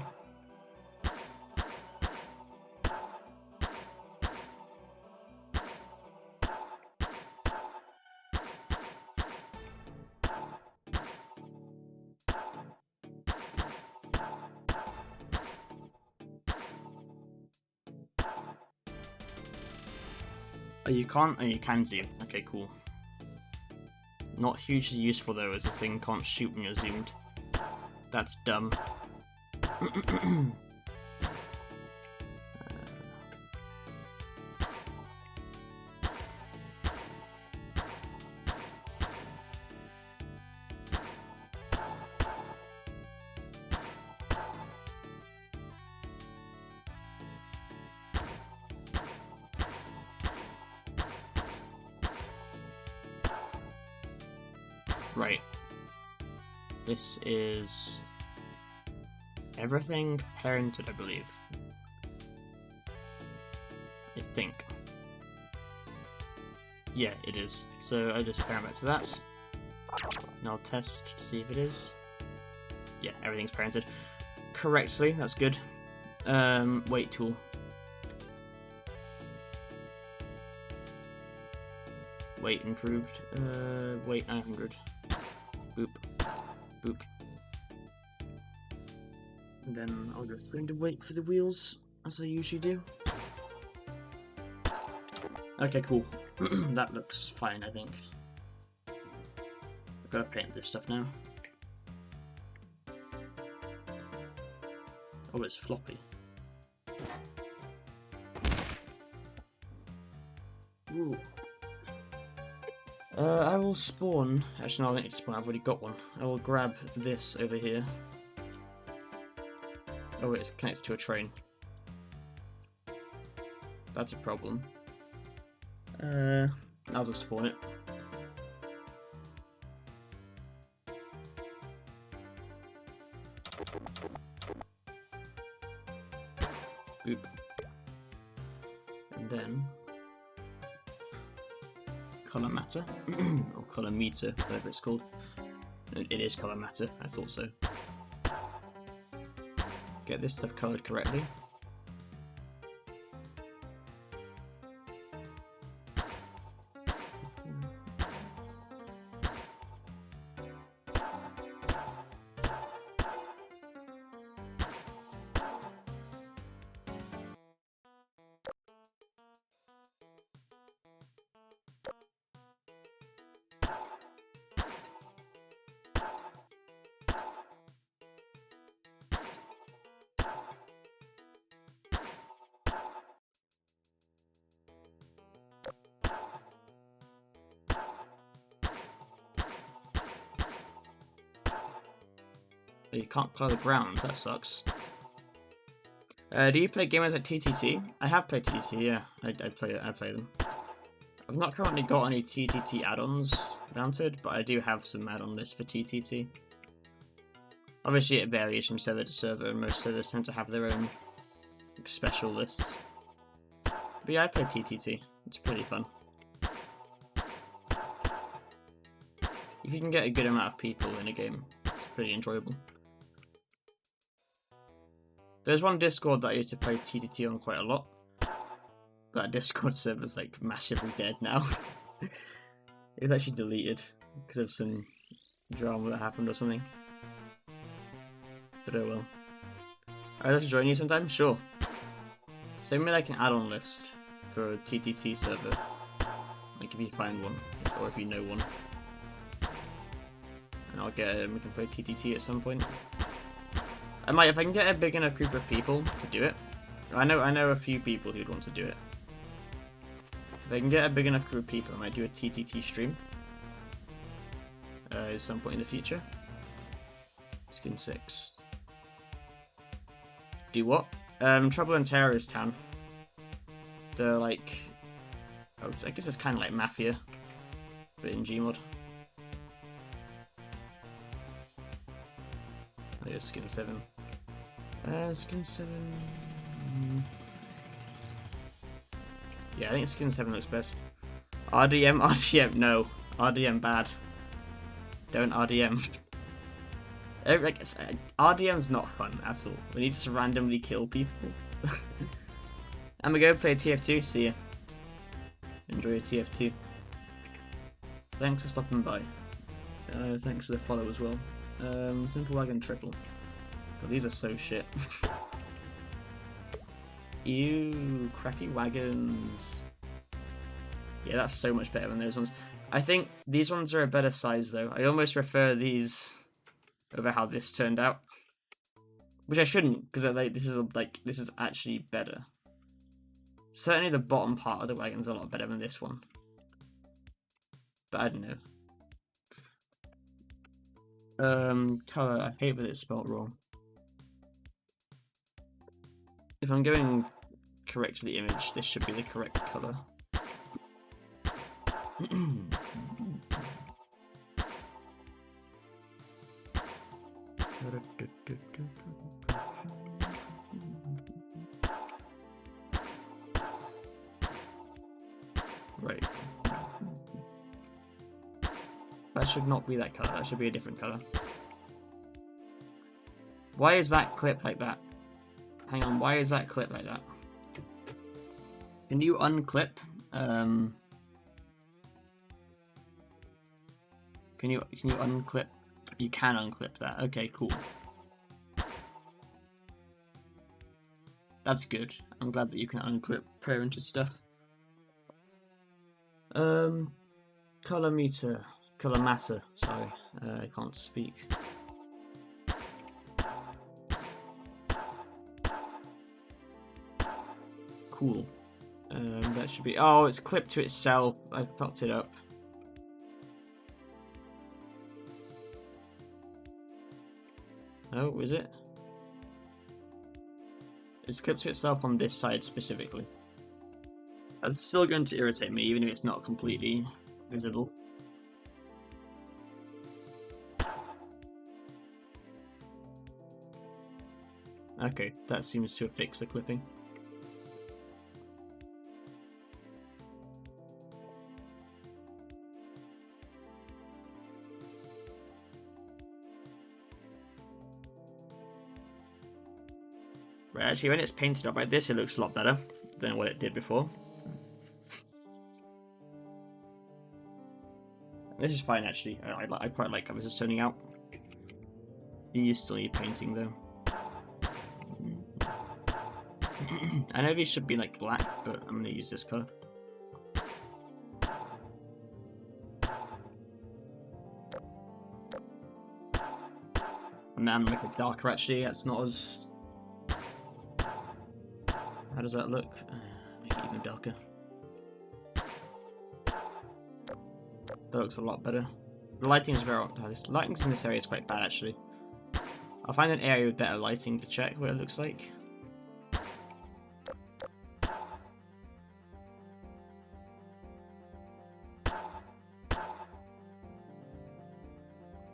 Oh, you can't? Oh, you can zoom. Okay, cool. Not hugely useful though, as the thing can't shoot when you're zoomed. That's dumb. Right. This is everything parented, I believe. I think. Yeah, it is. So I just parent back to that. And I'll test to see if it is. Yeah, everything's parented correctly. That's good. Weight tool. Weight improved. Weight 900. Boop. Boop. And then I'll just going to wait for the wheels, as I usually do. Okay, cool. That looks fine, I think. I've got to paint this stuff now. Oh, it's floppy. Ooh. I will spawn. Actually, no, I don't need to spawn. I've already got one. I will grab this over here. Oh, it's connected to a train. That's a problem. I'll just spawn it. Boop. And then color matter, or color meter, whatever it's called. It is color matter, I thought so. Get this stuff colored correctly. You can't color the ground, that sucks. Do you play games like TTT? I have played TTT, yeah. I play them. I've not currently got any TTT add-ons mounted, but I do have some add-on lists for TTT. Obviously it varies from server to server, and most servers tend to have their own special lists. But yeah, I play TTT. It's pretty fun. If you can get a good amount of people in a game, it's pretty enjoyable. There's one Discord that I used to play TTT on quite a lot. That Discord server's like massively dead now. It was actually deleted because of some drama that happened or something. But oh well. I'd like to join you sometime? Sure. Send me like an add-on list for a TTT server. Like if you find one, or if you know one. And I'll get we can play TTT at some point. I might, if I can get a big enough group of people to do it. I know a few people who'd want to do it. If I can get a big enough group of people, I might do a TTT stream. At some point in the future. Skin 6. Do what? Trouble and Terrorist Town. They're like... Oh, I guess it's kind of like Mafia. But in Gmod. Oh, yeah, Skin 7. Skin 7... Yeah, I think Skin 7 looks best. RDM, no. RDM bad. Don't RDM. Like, RDM's not fun at all. We need to just randomly kill people. I'm gonna go play TF2. See ya. Enjoy your TF2. Thanks for stopping by. Thanks for the follow as well. Simple wagon triple. God, these are so shit. Ew, crappy wagons. Yeah, that's so much better than those ones. I think these ones are a better size though. I almost prefer these over how this turned out, which I shouldn't, because like this is actually better. Certainly the bottom part of the wagon's a lot better than this one, but I don't know. Color, I hate that it's spelled wrong. If I'm going correctly image, this should be the correct color. Right. That should not be that color, that should be a different color. Why is that clip like that? Hang on, why is that clip like that? Can you unclip? Can you unclip? You can unclip that. Okay, cool. That's good. I'm glad that you can unclip parented stuff. Color meter, color matter. Sorry, I can't speak. Cool. That should be. Oh, it's clipped to itself. I fucked it up. Oh, is it? It's clipped to itself on this side specifically. That's still going to irritate me, even if it's not completely visible. Okay, that seems to have fixed the clipping. Right, actually, when it's painted up like this, it looks a lot better than what it did before. This is fine, actually. I quite like how this is turning out. These still need painting, though. I know these should be like black, but I'm gonna use this color. And then make it darker, actually. That's not as... How does that look? Make it even darker. That looks a lot better. The lighting is very... Oh, this lighting in this area is quite bad, actually. I'll find an area with better lighting to check what it looks like.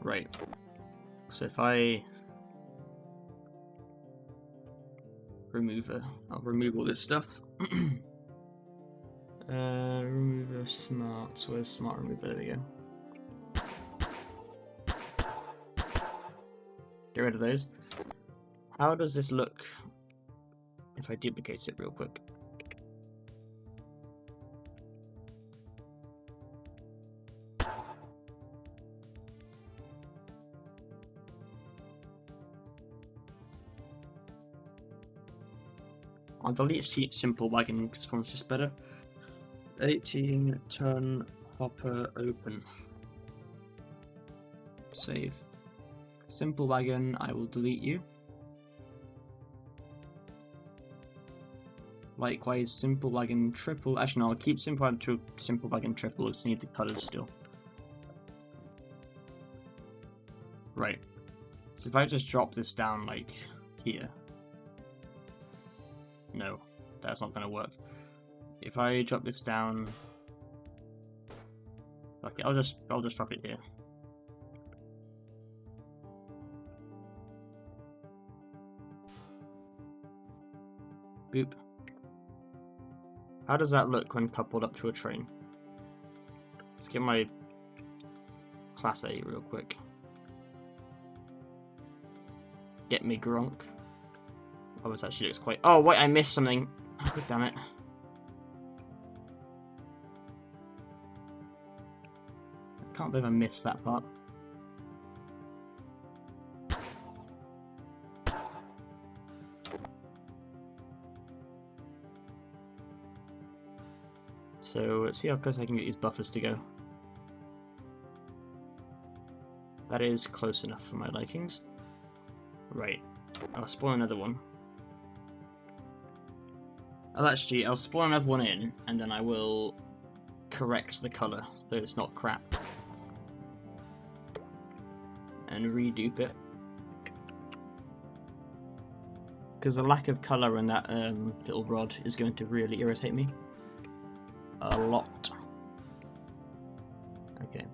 Right. So if I remover. I'll remove all this stuff. Remover smart. Where's smart remover? There we go. Get rid of those. How does this look if I duplicate it real quick? I'll delete simple wagon because it's just better. 18-ton hopper open. Save. Simple wagon, I will delete you. Likewise, simple wagon triple. Actually, no, I'll keep simple wagon triple. Just need the colors still. Right. So if I just drop this down like here. No, that's not going to work. If I drop this down, okay, I'll just drop it here. Boop. How does that look when coupled up to a train? Let's get my Class A real quick. Get me Gronk. Oh, this actually looks quite... Oh, wait, I missed something. Oh, damn it. I can't believe I missed that part. So, let's see how close I can get these buffers to go. That is close enough for my likings. Right. I'll spawn another one. I'll spawn another one in, and then I will correct the colour so it's not crap. And redupe it. Because the lack of colour in that little rod is going to really irritate me. A lot. Okay.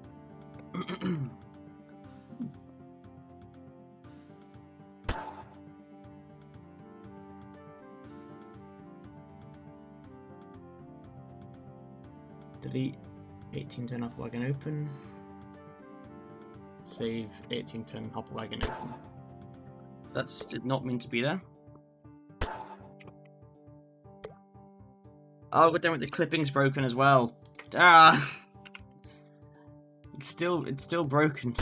Delete 1810 hopper wagon open. Save 1810 hopper wagon open. That's did not mean to be there. Oh, god damn it, the clipping's broken as well. Ah! It's still broken.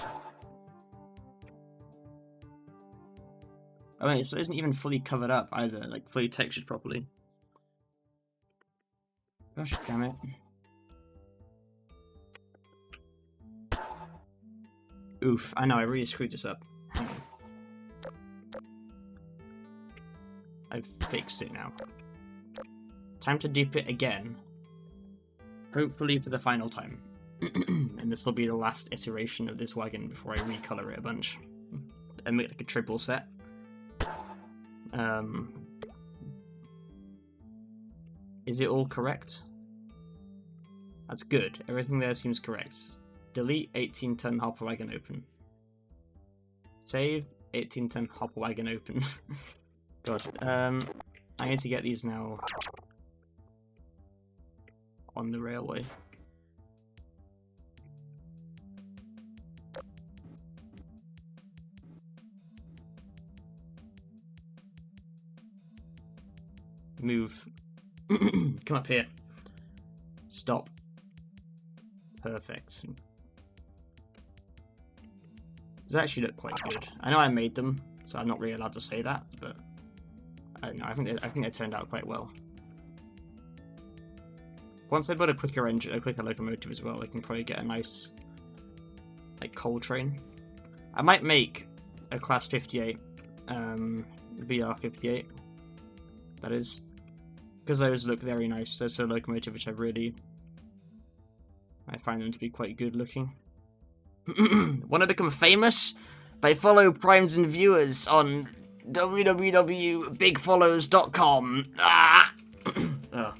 I mean, it isn't even fully covered up either, like fully textured properly. Gosh damn it. Oof, I know, I really screwed this up. Hang on. I've fixed it now. Time to dupe it again. Hopefully for the final time. And this will be the last iteration of this wagon before I recolor it a bunch. And make like a triple set. Is it all correct? That's good. Everything there seems correct. Delete 1810 hopper wagon open. Save 1810 hopper wagon open. God. I need to get these now on the railway. Move. Come up here. Stop. Perfect. These actually look quite good. I know I made them, so I'm not really allowed to say that, but I don't know. I think they turned out quite well. Once I build a quicker engine, a quicker locomotive as well, I can probably get a nice, like, coal train. I might make a Class 58, VR58. That is, because those look very nice. There's a locomotive which I find them to be quite good looking. Want to become famous? They follow primes and viewers on www.bigfollows.com. Ah! Oh.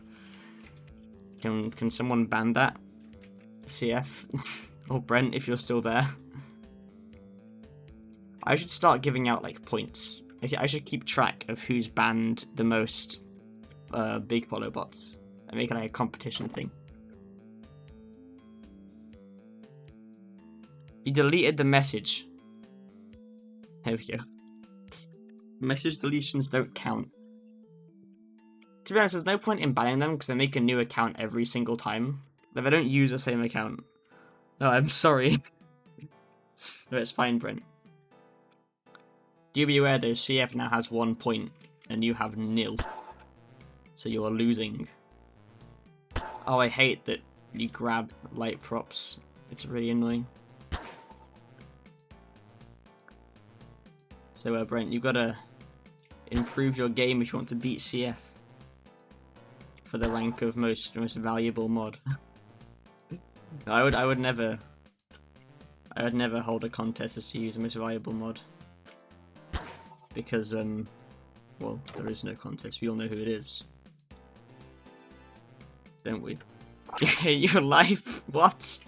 Can someone ban that? CF or Brent, if you're still there. I should start giving out like points I should keep track of who's banned the most big follow bots and make it like a competition thing. You deleted the message. There we go. Message deletions don't count. To be honest, there's no point in banning them because they make a new account every single time. If I don't use the same account. No, I'm sorry. No, it's fine, Brent. Do be aware though, CF now has 1 point and you have 0. So you're losing. Oh, I hate that you grab light props. It's really annoying. So, Brent, you've got to improve your game if you want to beat CF for the rank of most valuable mod. No, I would never hold a contest as to use the most valuable mod because well, there is no contest. We all know who it is, don't we? Your life? What?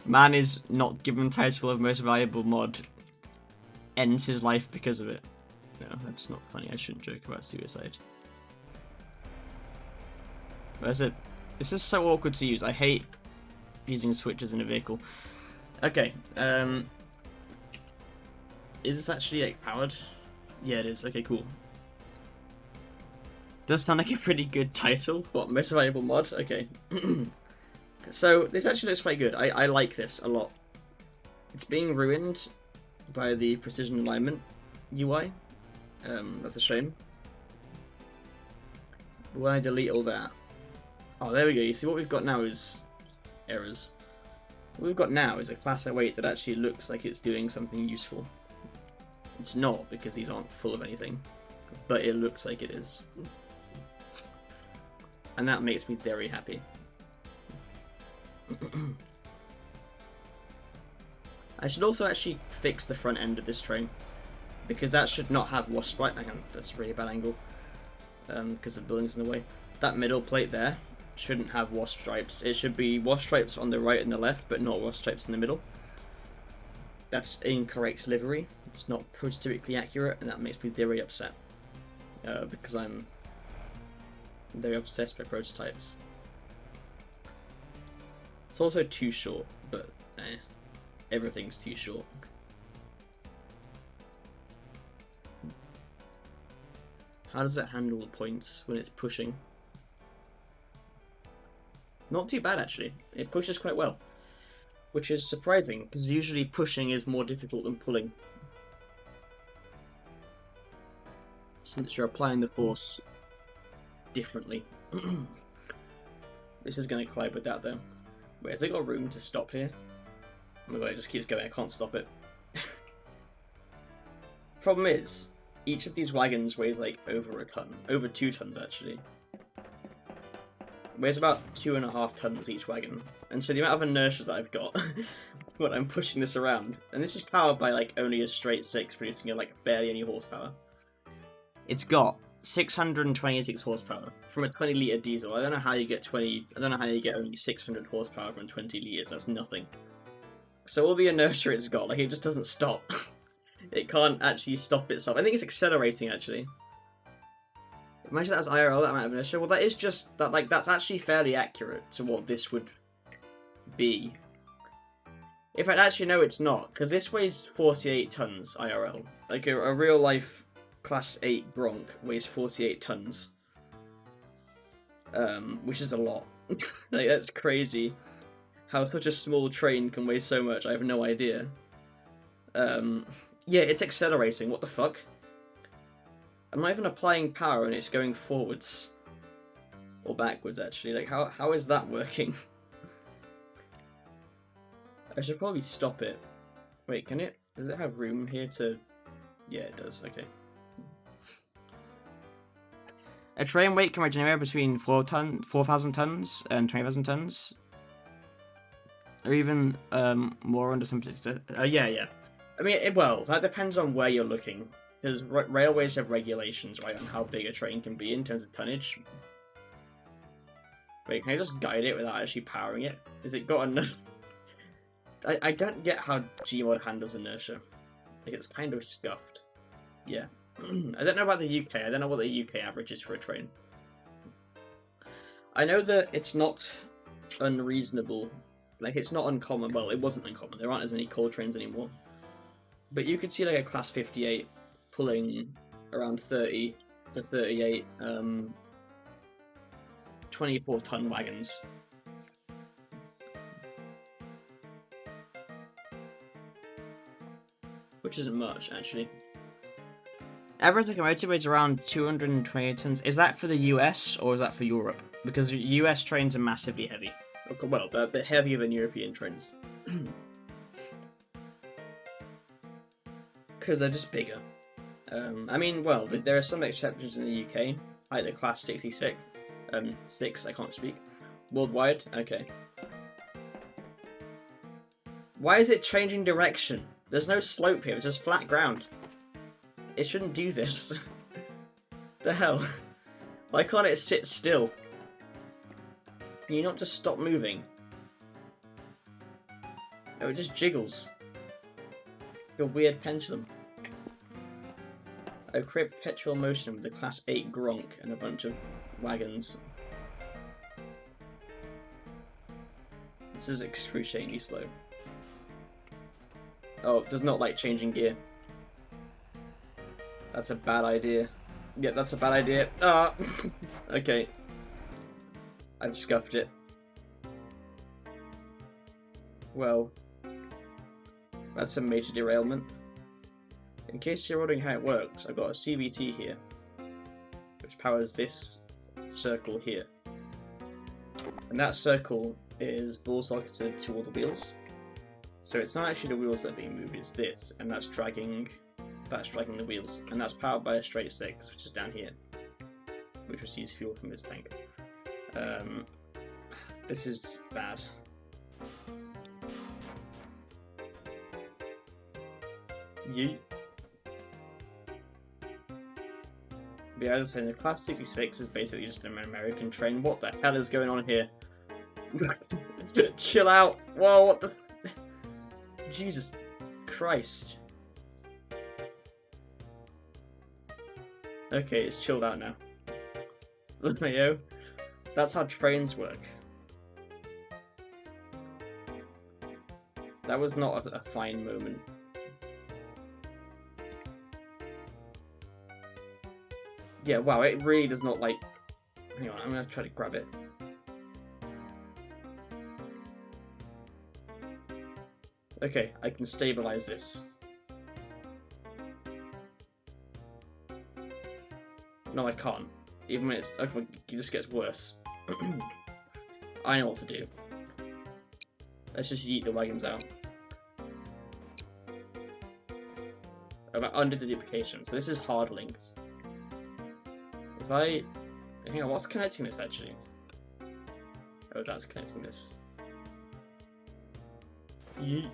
Man is not given title of most valuable mod. Ends his life because of it. No, that's not funny. I shouldn't joke about suicide. Where's it? This is so awkward to use. I hate using switches in a vehicle. Okay. Is this actually like powered? Yeah, it is. Okay, cool. Does sound like a pretty good title. What, most valuable mod? Okay. So this actually looks quite good. I like this a lot. It's being ruined by the precision alignment UI. That's a shame. When I delete all that. Oh, there we go. You see what we've got now is errors. What we've got now is a class weight that actually looks like it's doing something useful. It's not, because these aren't full of anything, but it looks like it is. And that makes me very happy. I should also actually fix the front end of this train, because that should not have wasp stripes. Hang on, that's a really bad angle, because the building's in the way. That middle plate there shouldn't have wasp stripes. It should be wasp stripes on the right and the left, but not wasp stripes in the middle. That's incorrect livery. It's not prototypically accurate, and that makes me very upset, because I'm very obsessed by prototypes. It's also too short, but everything's too short. How does it handle the points when it's pushing? Not too bad, actually. It pushes quite well, which is surprising, because usually pushing is more difficult than pulling, since you're applying the force differently. This is going to collide with that, though. Wait, has it got room to stop here? Oh my god, it just keeps going. I can't stop it. Problem is, each of these wagons weighs like over a ton. Over 2 tons, actually. Weighs about 2.5 tons each wagon. And so the amount of inertia that I've got when I'm pushing this around, and this is powered by like only a straight 6, producing like barely any horsepower. It's got 626 horsepower from a 20 litre diesel. I don't know how you get only 600 horsepower from 20 litres. That's nothing. So all the inertia it's got, like, it just doesn't stop. It can't actually stop itself. I think it's accelerating, actually. Imagine that's IRL, that amount of inertia. Well, that is just that. Like, that's actually fairly accurate to what this would be. In fact, actually, no, it's not, because this weighs 48 tons IRL. Like a real life Class 8 Bronc weighs 48 tons, which is a lot. Like, that's crazy. How such a small train can weigh so much, I have no idea. Yeah, it's accelerating. What the fuck? I'm not even applying power and it's going forwards. Or backwards, actually. Like, how is that working? I should probably stop it. Wait, can it? Does it have room here to... Yeah, it does. Okay. A train weight can range anywhere between 4,000 tons and 20,000 tons. Or even more under some places. Yeah. I mean, well, that depends on where you're looking. Because railways have regulations, right, on how big a train can be in terms of tonnage. Wait, can I just guide it without actually powering it? Has it got enough? I don't get how Gmod handles inertia. Like, it's kind of scuffed. Yeah. I don't know about the UK. I don't know what the UK average is for a train. I know that it's not unreasonable. Like, it's not uncommon. Well, it wasn't uncommon. There aren't as many coal trains anymore. But you could see, like, a Class 58 pulling around 30 to 38 24-ton wagons. Which isn't much, actually. Average locomotive weighs around 220 tons. Is that for the US or is that for Europe? Because US trains are massively heavy. Well, they're a bit heavier than European trains. Because they're just bigger. I mean, well, there are some exceptions in the UK, like the Class 66. 6, I can't speak. Worldwide? Okay. Why is it changing direction? There's no slope here, it's just flat ground. It shouldn't do this. The hell? Why can't it sit still? Can you not just stop moving? No, it just jiggles. It's like a weird pendulum. I create perpetual motion with the Class 8 Gronk and a bunch of wagons. This is excruciatingly slow. Oh, it does not like changing gear. That's a bad idea. Yeah, that's a bad idea. Ah! Okay. I've scuffed it. Well, that's a major derailment. In case you're wondering how it works, I've got a CVT here, which powers this circle here. And that circle is ball socketed to all the wheels. So it's not actually the wheels that are being moved, it's this, and that's dragging the wheels. And that's powered by a straight 6, which is down here, which receives fuel from this tank. This is bad. Yeet. But yeah, I was saying the Class 66 is basically just an American train. What the hell is going on here? Chill out. Whoa, what the... Jesus Christ. Okay, it's chilled out now. Yo, that's how trains work. That was not a fine moment. Yeah, wow, it really does not like... Hang on, I'm gonna try to grab it. Okay, I can stabilize this. No, I can't. Even when it's... Okay, it just gets worse. I know what to do. Let's just yeet the wagons out. Under the duplication. So this is hard links. If I... Hang on, what's connecting this actually? Oh, that's connecting this. Yeet.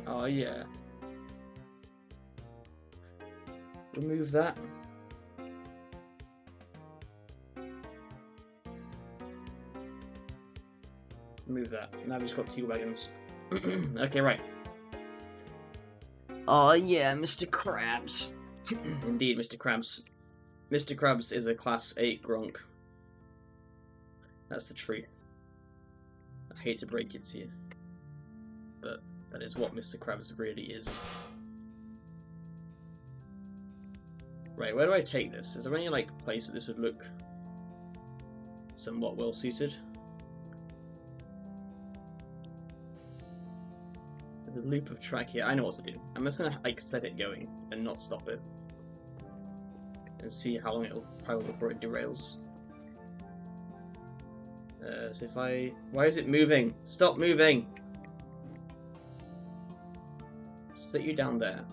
Oh, yeah. Remove that. Remove that. Now I've just got 2 wagons. Okay, right. Oh, yeah, Mr. Krabs. Indeed, Mr. Krabs. Mr. Krabs is a Class 8 Gronk. That's the truth. I hate to break it to you, but that is what Mr. Krabs really is. Right, where do I take this? Is there any, like, place that this would look somewhat well suited? The loop of track here. I know what to do. I'm just gonna, like, set it going and not stop it. And see how long it'll probably before it derails. So if I... Why is it moving? Stop moving! Sit you down there.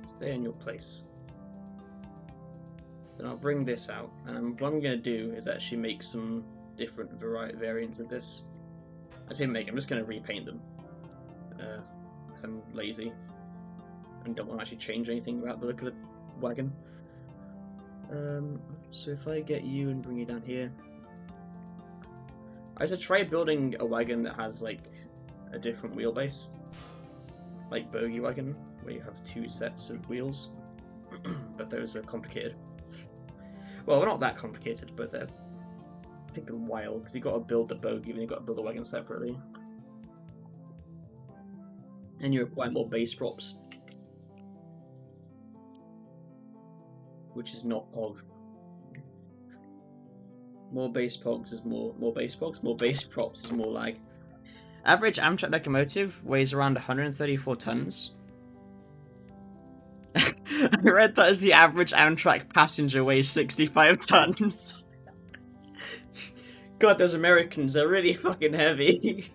Stay in your place. Then I'll bring this out. And what I'm going to do is actually make some different variants of this. I say make, I'm just going to repaint them. Because I'm lazy. And don't want to actually change anything about the look of the wagon. So if I get you and bring you down here. I should try building a wagon that has like a different wheelbase. like bogey wagon, where you have 2 sets of wheels, but those are complicated. Well, they're not that complicated, but they're take a while because you got to build the bogey and you got to build the wagon separately, and you require more base props, which is not Pog. More base props is more base props. More base props is more lag. Average Amtrak locomotive weighs around 134 tons. I read that as the average Amtrak passenger weighs 65 tons. God, those Americans are really fucking heavy.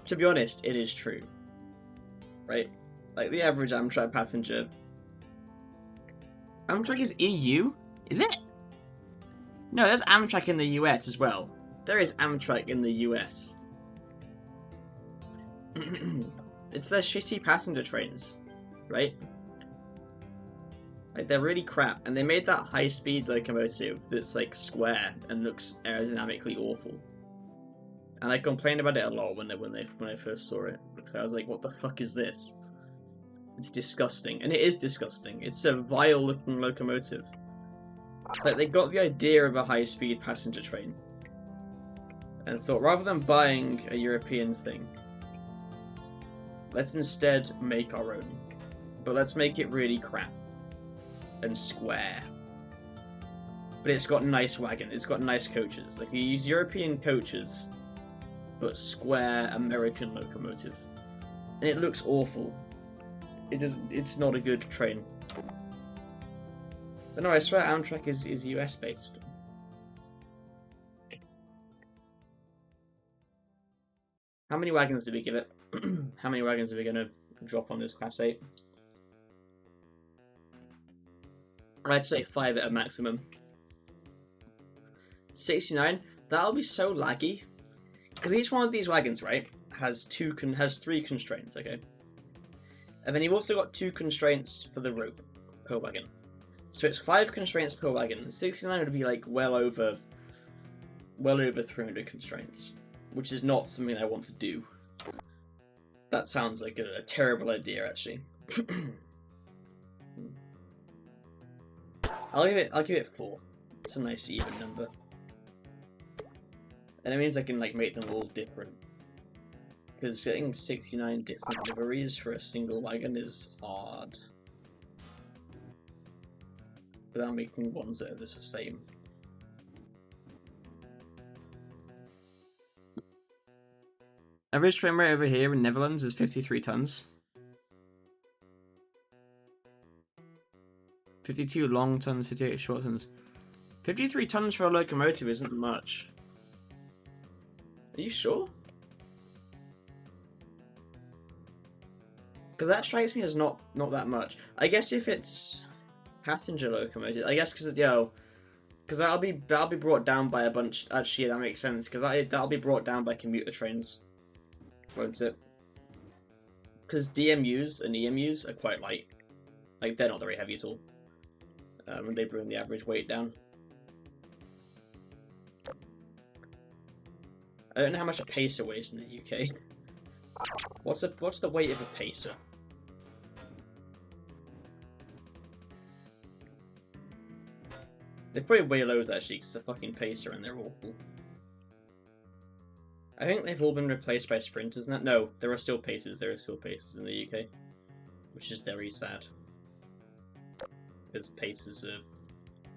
To be honest, it is true. Right? Like, the average Amtrak passenger... Amtrak is EU? Is it? No, there's Amtrak in the US as well. There is Amtrak in the US. It's their shitty passenger trains, right? Like, they're really crap, and they made that high-speed locomotive that's like square and looks aerodynamically awful. And I complained about it a lot when I first saw it, because I was like, "What the fuck is this? It's disgusting," and it is disgusting. It's a vile-looking locomotive. It's like they got the idea of a high-speed passenger train and thought, rather than buying a European thing, let's instead make our own. But let's make it really crap and square. But it's got nice wagon, it's got nice coaches. Like, you use European coaches, but square American locomotive. And it looks awful. It's not a good train. But no, I swear Amtrak is US based. How many wagons did we give it? How many wagons are we gonna drop on this Class 8? I'd say 5 at a maximum. 69, that'll be so laggy. Because each one of these wagons, right, has 3 constraints, okay? And then you've also got 2 constraints for the rope per wagon. So it's 5 constraints per wagon. 69 would be like well over 300 constraints, which is not something I want to do. That sounds like a terrible idea, actually. I'll give it 4. It's a nice even number, and it means I can like make them all different. Because getting 69 different liveries for a single wagon is hard, without making ones that are the same. Average frame rate over here in Netherlands is 53 tons. 52 long tons, 58 short tons. 53 tons for a locomotive isn't much. Are you sure? Because that strikes me as not that much. I guess if it's passenger locomotive, I guess because that'll be brought down by a bunch. Actually, that makes sense because that'll be brought down by commuter trains, won't it? Because DMUs and EMUs are quite light. Like, they're not very heavy at all. And they bring the average weight down. I don't know how much a pacer weighs in the UK. What's the weight of a pacer? They probably weigh loads actually, because it's a fucking pacer and they're awful. I think they've all been replaced by sprinters now. No, there are still pacers. There are still pacers in the UK, which is very sad. Because pacers are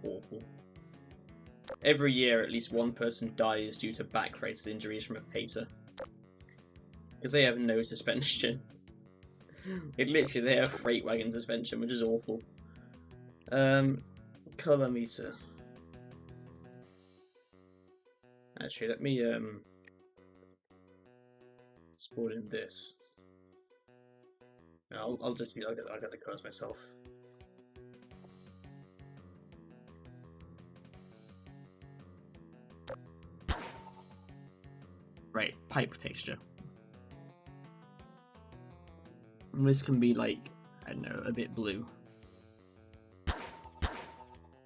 awful. Every year, at least one person dies due to back-related injuries from a pacer. Because they have no suspension. They have freight wagon suspension, which is awful. Color meter. Actually, let me sport in this. I'll get the colors myself. Right, pipe texture. And this can be like, I don't know, a bit blue.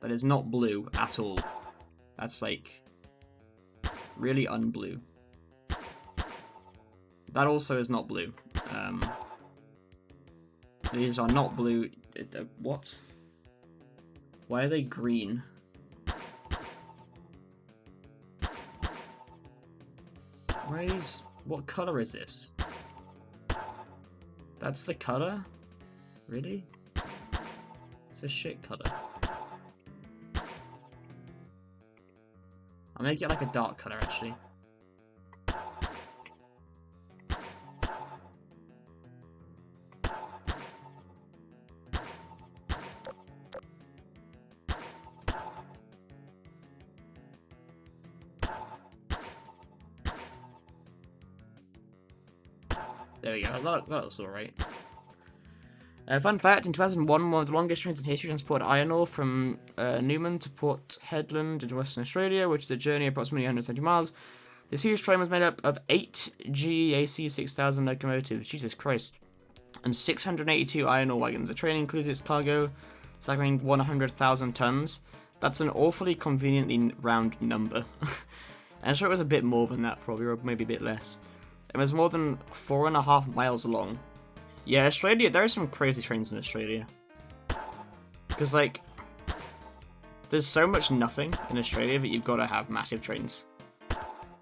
But it's not blue at all. That's like really unblue. That also is not blue. These are not blue. What? Why are they green? Why are these... What color is this? That's the color? Really? It's a shit color. I'll make it like a dark color, actually. There we go, that looks alright. Fun fact, in 2001, one of the longest trains in history transported iron ore from Newman to Port Hedland in Western Australia, which is a journey of approximately 170 miles. This huge train was made up of 8 GAC 6000 locomotives, Jesus Christ, and 682 iron ore wagons. The train includes its cargo, staggering 100,000 tons. That's an awfully conveniently round number. I'm sure it was a bit more than that, probably, or maybe a bit less. It was more than 4.5 miles long. Yeah, Australia, there are some crazy trains in Australia. Because, like, there's so much nothing in Australia that you've got to have massive trains.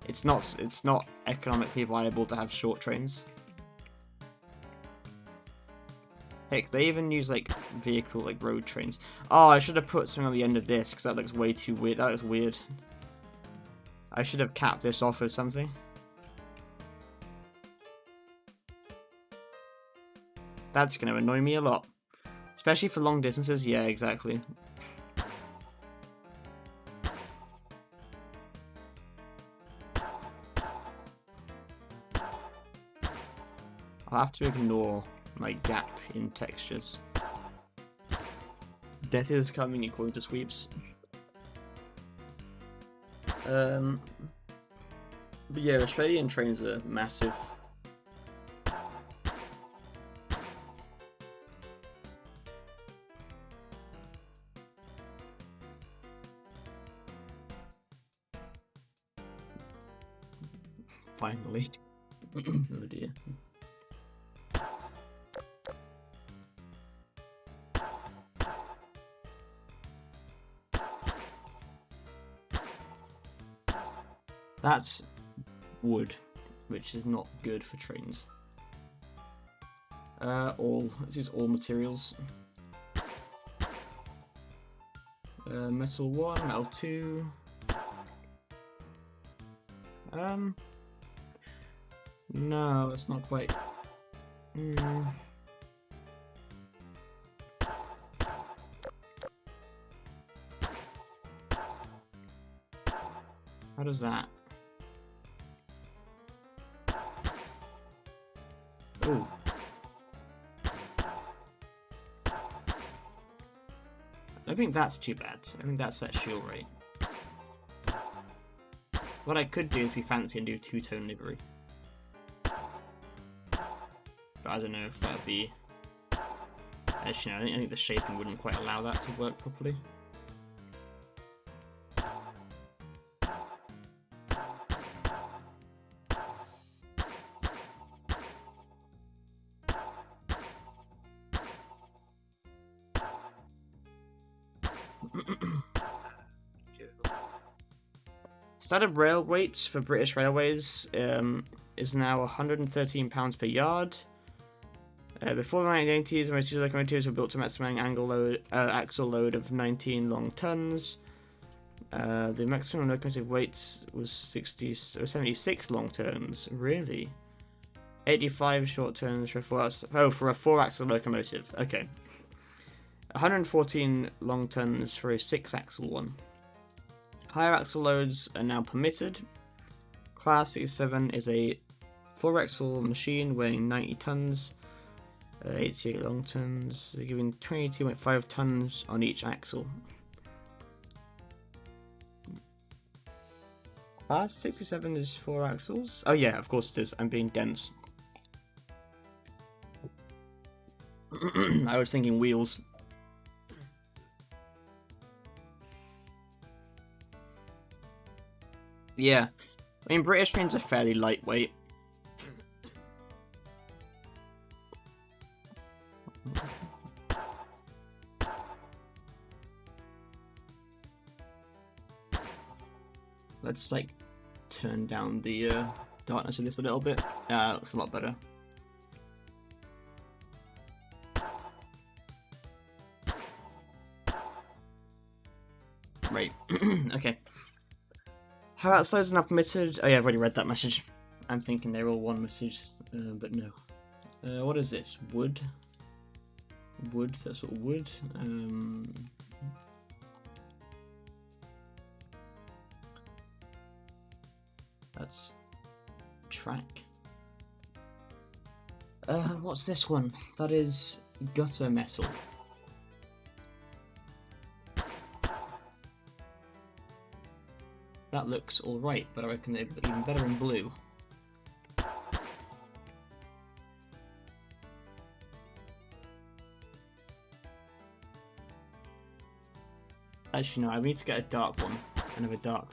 It's not economically viable to have short trains. Heck, they even use, like, road trains. Oh, I should have put something on the end of this, because that looks way too weird. That looks weird. I should have capped this off with something. That's going to annoy me a lot. Especially for long distances. Yeah, exactly. I'll have to ignore my gap in textures. Death is coming according to sweeps. But yeah, Australian trains are massive. Finally. Oh dear. That's wood, which is not good for trains. Let's use all materials. Metal 1, metal 2. No, it's not quite. How does that? Ooh. I think that's too bad. I think that's that shield rate. What I could do is be fancy and do two-tone livery. But I don't know if that'd be... Actually, no, I think the shaping wouldn't quite allow that to work properly. Standard rail weights for British Railways is now £113 per yard. Before the 1980s, most diesel locomotives were built to maximum axle load of 19 long tons. The maximum locomotive weight was 76 long tons. Really? 85 short tons for for a 4-axle locomotive. Okay. 114 long tons for a 6-axle one. Higher axle loads are now permitted. Class 67 is a 4-axle machine weighing 90 tons, 88 long tons, giving 22.5 tons on each axle. Class 67 is 4 axles? Oh yeah, of course it is. I'm being dense. I was thinking wheels. Yeah, I mean, British trains are fairly lightweight. Let's like turn down the darkness of this a little bit. Yeah, that looks a lot better. Right. Okay. How outsiders are not permitted? Oh yeah, I've already read that message. I'm thinking they're all one message, but no. What is this? Wood? Wood, that's what wood. That's track. What's this one? That is gutter metal. That looks alright, but I reckon they'd look even better in blue. Actually, no, I need to get a dark one. Another dark.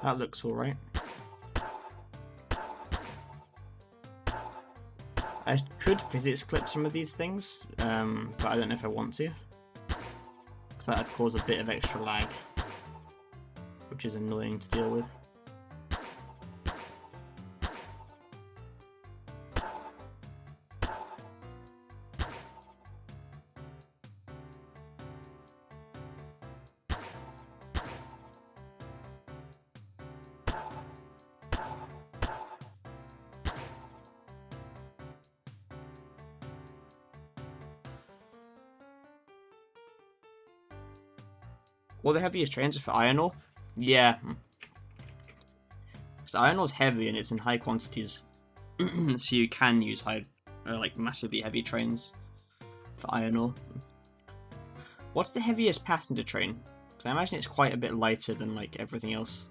That looks alright. I could physics clip some of these things, but I don't know if I want to. Because that would cause a bit of extra lag, which is annoying to deal with. Well, the heaviest trains are for iron ore. Yeah. Because iron ore's heavy and it's in high quantities. So you can use like massively heavy trains for iron ore. What's the heaviest passenger train? Because I imagine it's quite a bit lighter than like everything else.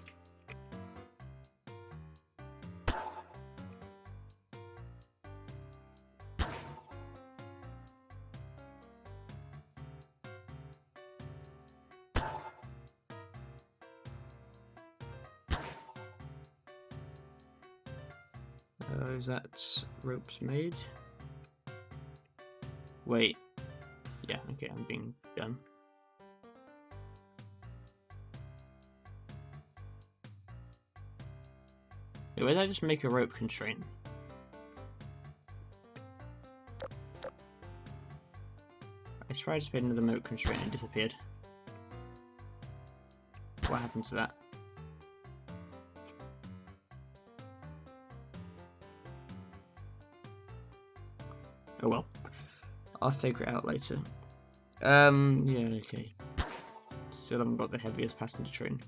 Is that ropes made? Wait. Yeah, okay, I'm being done. Wait, why did I just make a rope constraint? I swear I just made another rope constraint and it disappeared. What happened to that? Oh well. I'll figure it out later. Yeah, okay. Still haven't got the heaviest passenger train.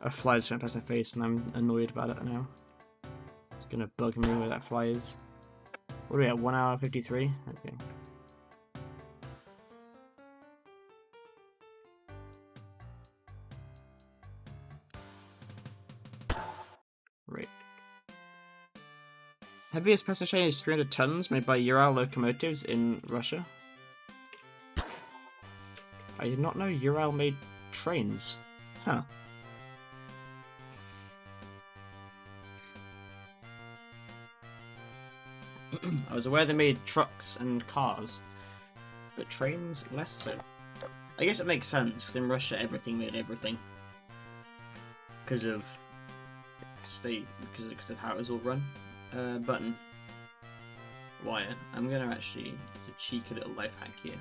A fly just went past my face and I'm annoyed about it now. It's gonna bug me where that fly is. What are we at? 1 hour 53? Okay. Right. Heaviest passenger train is 300 tons, made by Ural locomotives in Russia. I did not know Ural made trains. Huh. I was aware they made trucks and cars, but trains less so. I guess it makes sense, because in Russia everything made everything. Because of how it was all run. Button. Wire. I'm gonna actually, it's a cheeky little life hack here.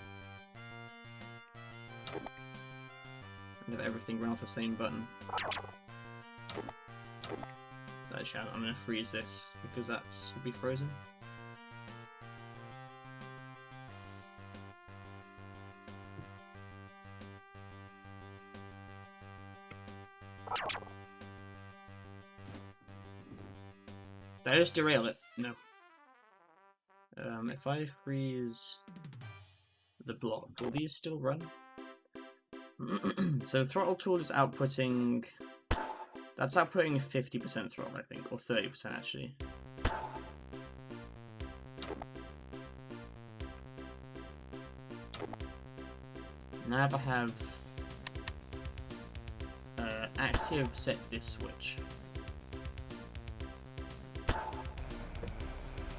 I'm gonna have everything run off the same button. Actually, I'm gonna freeze this, because that's will be frozen. Did I just derail it? No. If I freeze the block, will these still run? So throttle tool is outputting... That's outputting 50% throttle, I think, or 30% actually. Now if I have active set this switch.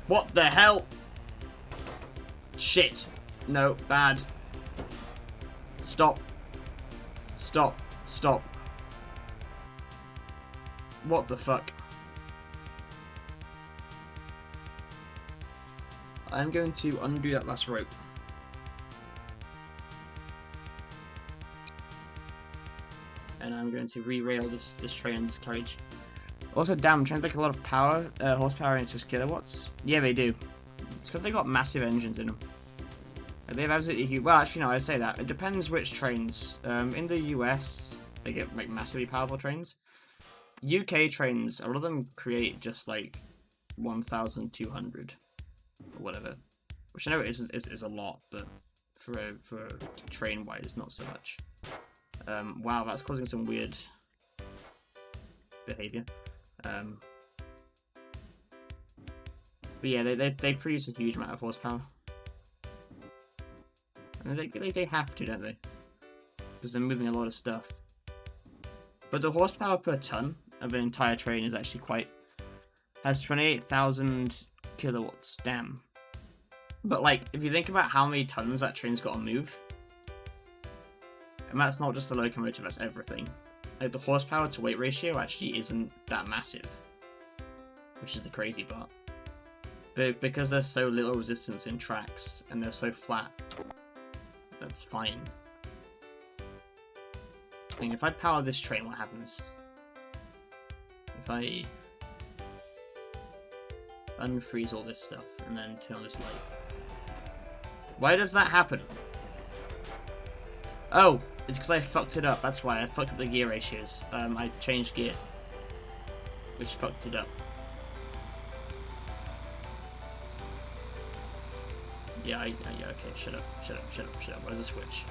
What the hell? Shit. No, bad. Stop. Stop. Stop. What the fuck? I'm going to undo that last rope. And I'm going to re-rail this train and this carriage. Also, damn, trying to make a lot of power, horsepower into kilowatts. Yeah, they do. It's because they got massive engines in them. They have absolutely huge. Well, actually, no, I say that. It depends which trains. In the US, they get like massively powerful trains. UK trains, a lot of them create just like 1,200 or whatever, which I know is a lot, but for train wise, not so much. Wow, that's causing some weird behavior. But yeah, they produce a huge amount of horsepower. And they have to, don't they? Because they're moving a lot of stuff. But the horsepower per ton of an entire train is actually has 28,000 kilowatts. Damn. But like, if you think about how many tons that train's got to move, and that's not just the locomotive, that's everything. Like, the horsepower to weight ratio actually isn't that massive, which is the crazy part. But because there's so little resistance in tracks and they're so flat, that's fine. I mean, if I power this train, what happens? If I unfreeze all this stuff and then turn on this light. Why does that happen? Oh, it's because I fucked it up. That's why I fucked up the gear ratios. I changed gear, which fucked it up. Yeah, yeah, okay, shut up. Where's the switch?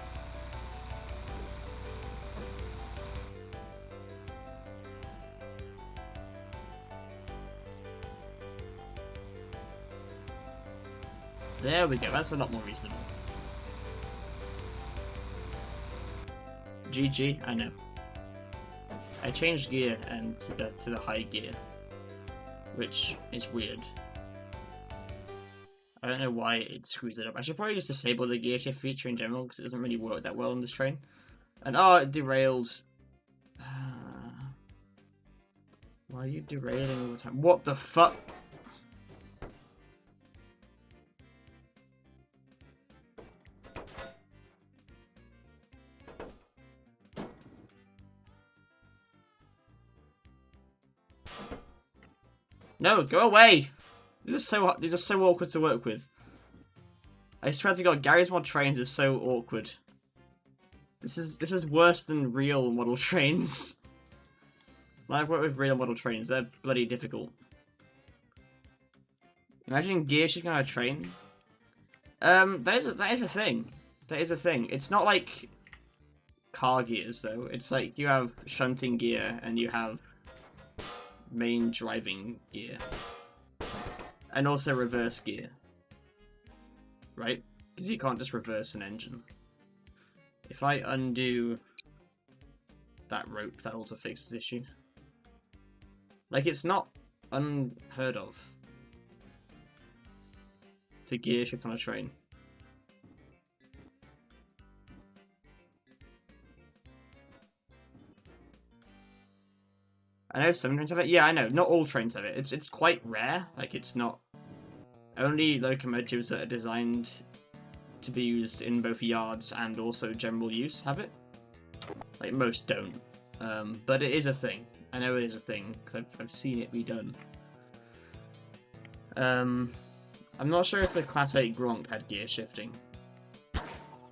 There we go, that's a lot more reasonable. GG, I know. I changed gear and to the high gear, which is weird. I don't know why it screws it up. I should probably just disable the gear shift feature in general because it doesn't really work that well on this train. And oh, it derailed. Why are you derailing all the time? What the fuck? No, go away! These are so awkward to work with. I swear to God, Gary's Mod trains is so awkward. This is worse than real model trains. When I've worked with real model trains, they're bloody difficult. Imagine gear shifting on a train. That is a thing. That is a thing. It's not like car gears though. It's like you have shunting gear and you have main driving gear. And also reverse gear. Right? Because you can't just reverse an engine. If I undo that rope, that also fixes this issue. Like, it's not unheard of to gear shift on a train. I know some trains have it. Yeah, I know. Not all trains have it. It's quite rare. Like, it's not... Only locomotives that are designed to be used in both yards and also general use have it. Like, most don't. But it is a thing. I know it is a thing, because I've seen it be done. I'm not sure if the Class 8 Gronk had gear shifting.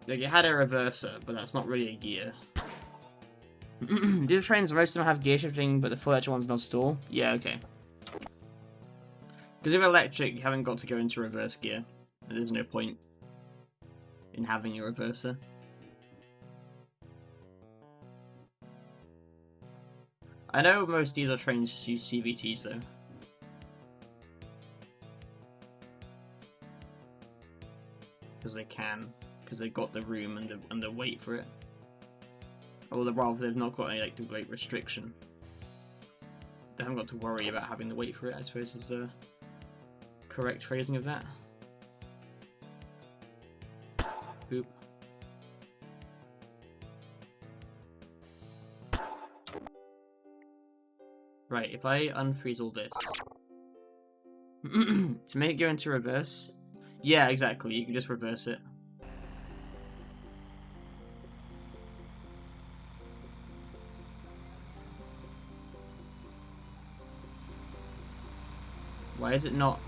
Like, it had a reverser, but that's not really a gear. Do the trains, most of them have gear shifting, but the full electric ones don't stall? Yeah, okay. Because if electric, you haven't got to go into reverse gear. There's no point in having a reverser. I know most diesel trains just use CVTs though. Because they can. because they've got the room and the weight for it. Or rather, they've not got any like the weight restriction. They haven't got to worry about having the weight for it, I suppose, is the correct phrasing of that. Boop. Right, if I unfreeze all this to make it go into reverse, yeah, exactly. You can just reverse it. Why is it not?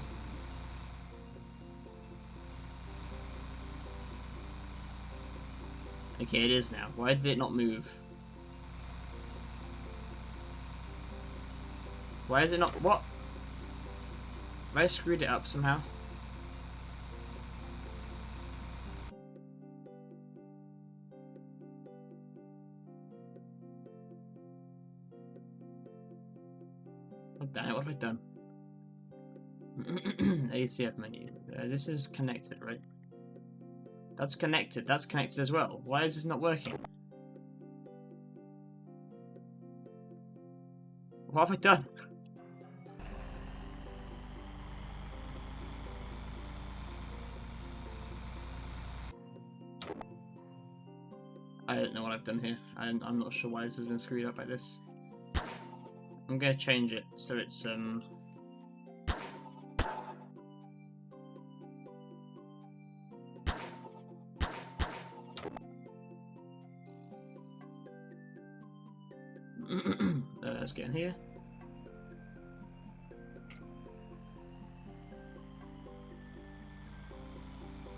Okay, it is now. Why did it not move? Why is it not? What? Have I screwed it up somehow? Oh, damn it, what have I done? ACF menu. This is connected, right? That's connected. That's connected as well. Why is this not working? What have I done? I don't know what I've done here. I'm not sure why this has been screwed up like this. I'm gonna change it so it's let's get in here.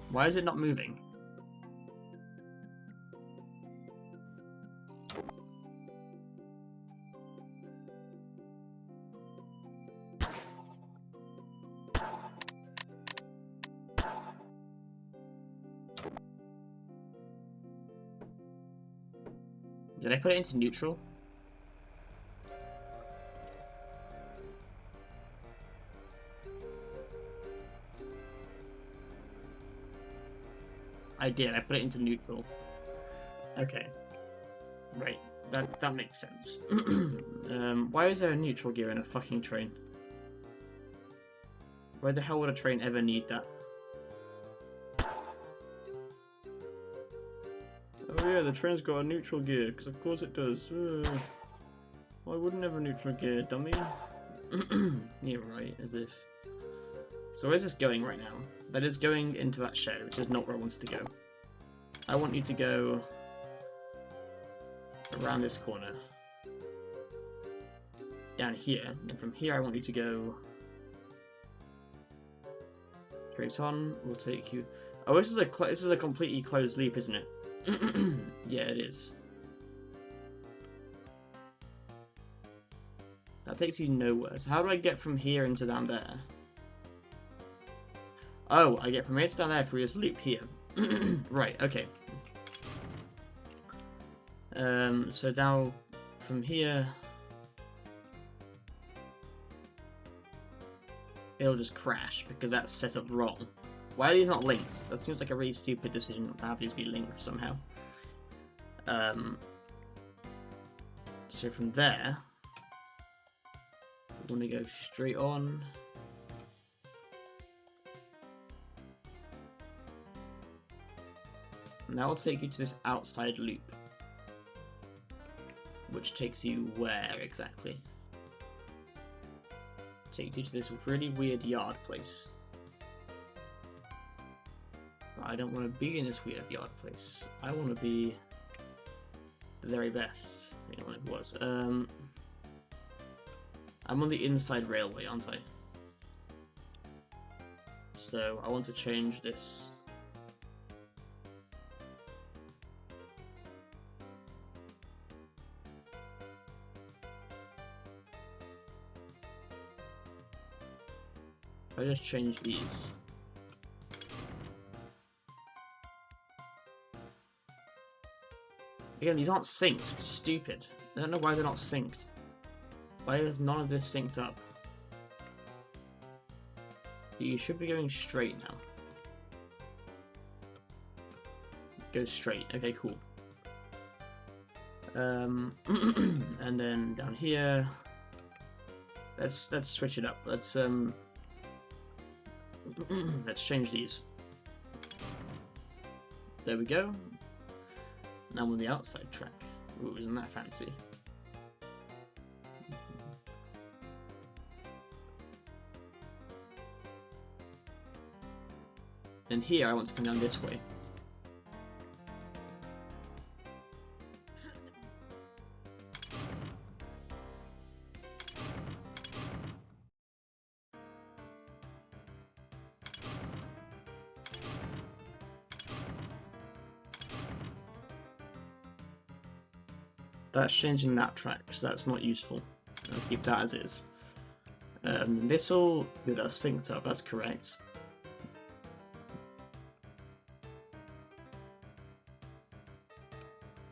Why is it not moving? Did I put it into neutral? I did, I put it into neutral. Okay. Right, that makes sense. Why is there a neutral gear in a fucking train? Why the hell would a train ever need that? Oh yeah, the train's got a neutral gear, because of course it does. Why wouldn't have a neutral gear, dummy? You're right, as if... So where's this going right now? That is going into that shed, which is not where I wanted to go. I want you to go around this corner. Down here, and from here I want you to go straight on. We'll take you... Oh, this is a completely closed loop, isn't it? Yeah, it is. That takes you nowhere. So how do I get from here into down there? Oh, I get from here to down there through this loop here. Right, okay. So now from here it'll just crash because that's set up wrong. Why are these not linked? That seems like a really stupid decision not to have these be linked somehow. So from there, we want to go straight on. And that will take you to this outside loop. Which takes you where exactly? Takes you to this really weird yard place. But I don't want to be in this weird yard place. I want to be the very best. You know what it was. I'm on the inside railway, aren't I? So I want to change this. I just changed these. Again, these aren't synced. It's stupid. I don't know why they're not synced. Why is none of this synced up? You should be going straight now. goes straight. Okay, cool. And then down here, let's switch it up. Let's let's change these. There we go. Now I'm on the outside track. Ooh, isn't that fancy? And here I want to come down this way. That's changing that track, so that's not useful. I'll keep that as is. This all with us synced up, that's correct.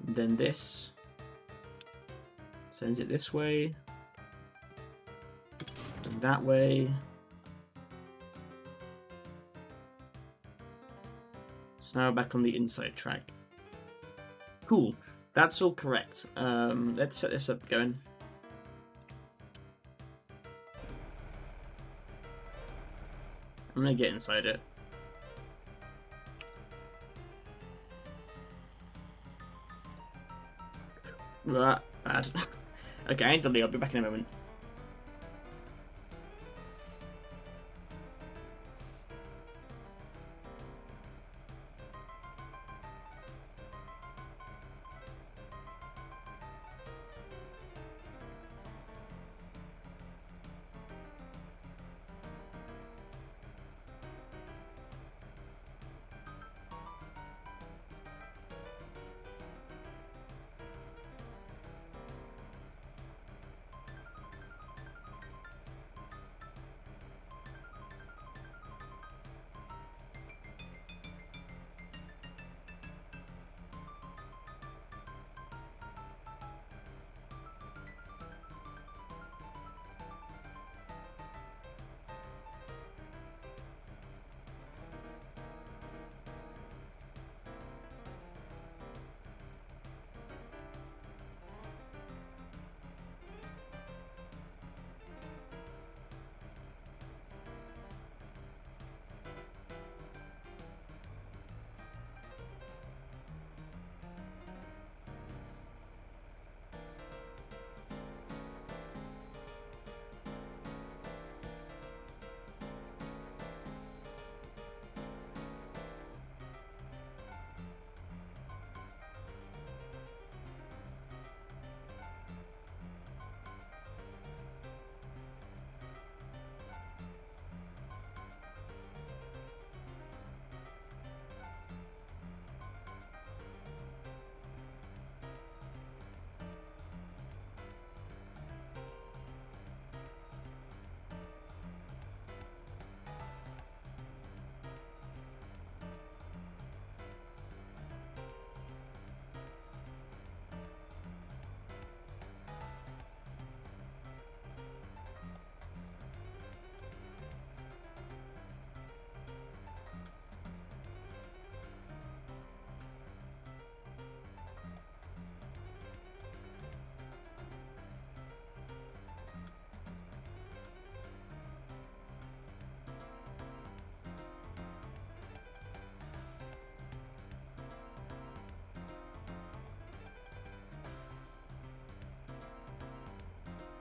Then this sends it this way, and that way. So now we're back on the inside track. Cool. That's all correct. Let's set this up going. I'm gonna get inside it. Bad. Okay, I ain't done it. I'll be back in a moment.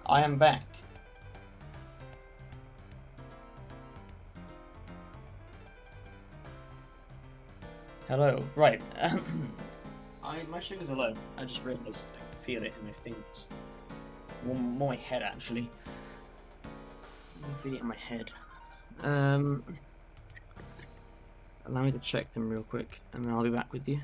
I am back. Hello. Right. My sugars are low. I just realised I can feel it in my fingers. More my head, actually. I can feel it in my head. Allow me to check them real quick, and then I'll be back with you.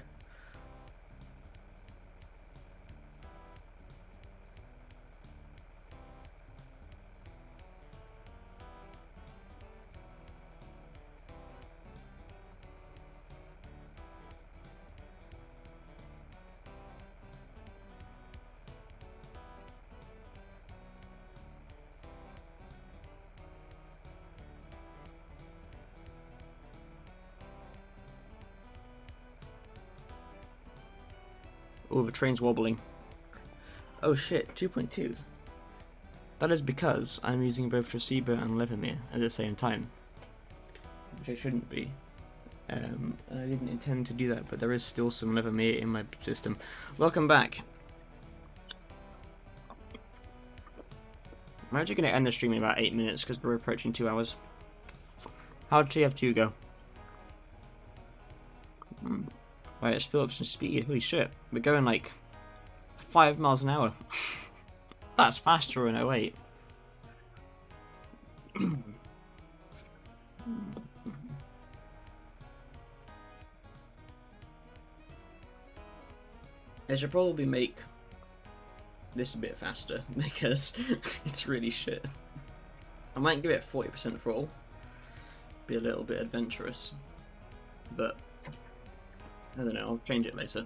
Oh, the train's wobbling. Oh shit, 2.2. That is because I'm using both Traceba and Levermere at the same time. Which I shouldn't be. And I didn't intend to do that, but there is still some Levermere in my system. Welcome back. I'm actually going to end the stream in about 8 minutes because we're approaching 2 hours. How did TF2 go? Right, let's fill up some speed. Holy shit, we're going like 5 miles an hour. That's faster in 08. I should probably make this a bit faster because it's really shit. I might give it 40% throttle. Be a little bit adventurous, but I don't know. I'll change it later.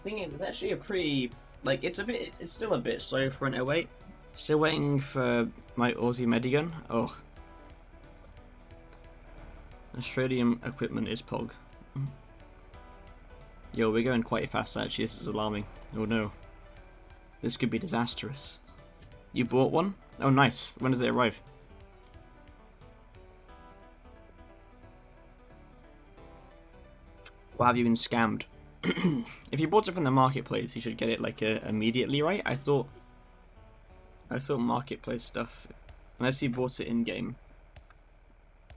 Thing is, it's actually a pretty it's still a bit slow for an 08. Still waiting for my Aussie Medigun. Oh, Australian equipment is Pog. Yo, we're going quite fast actually. This is alarming. Oh no. This could be disastrous. You bought one? Oh nice. When does it arrive? Or have you been scammed? If you bought it from the marketplace, you should get it like immediately, right? I thought marketplace stuff, unless you bought it in game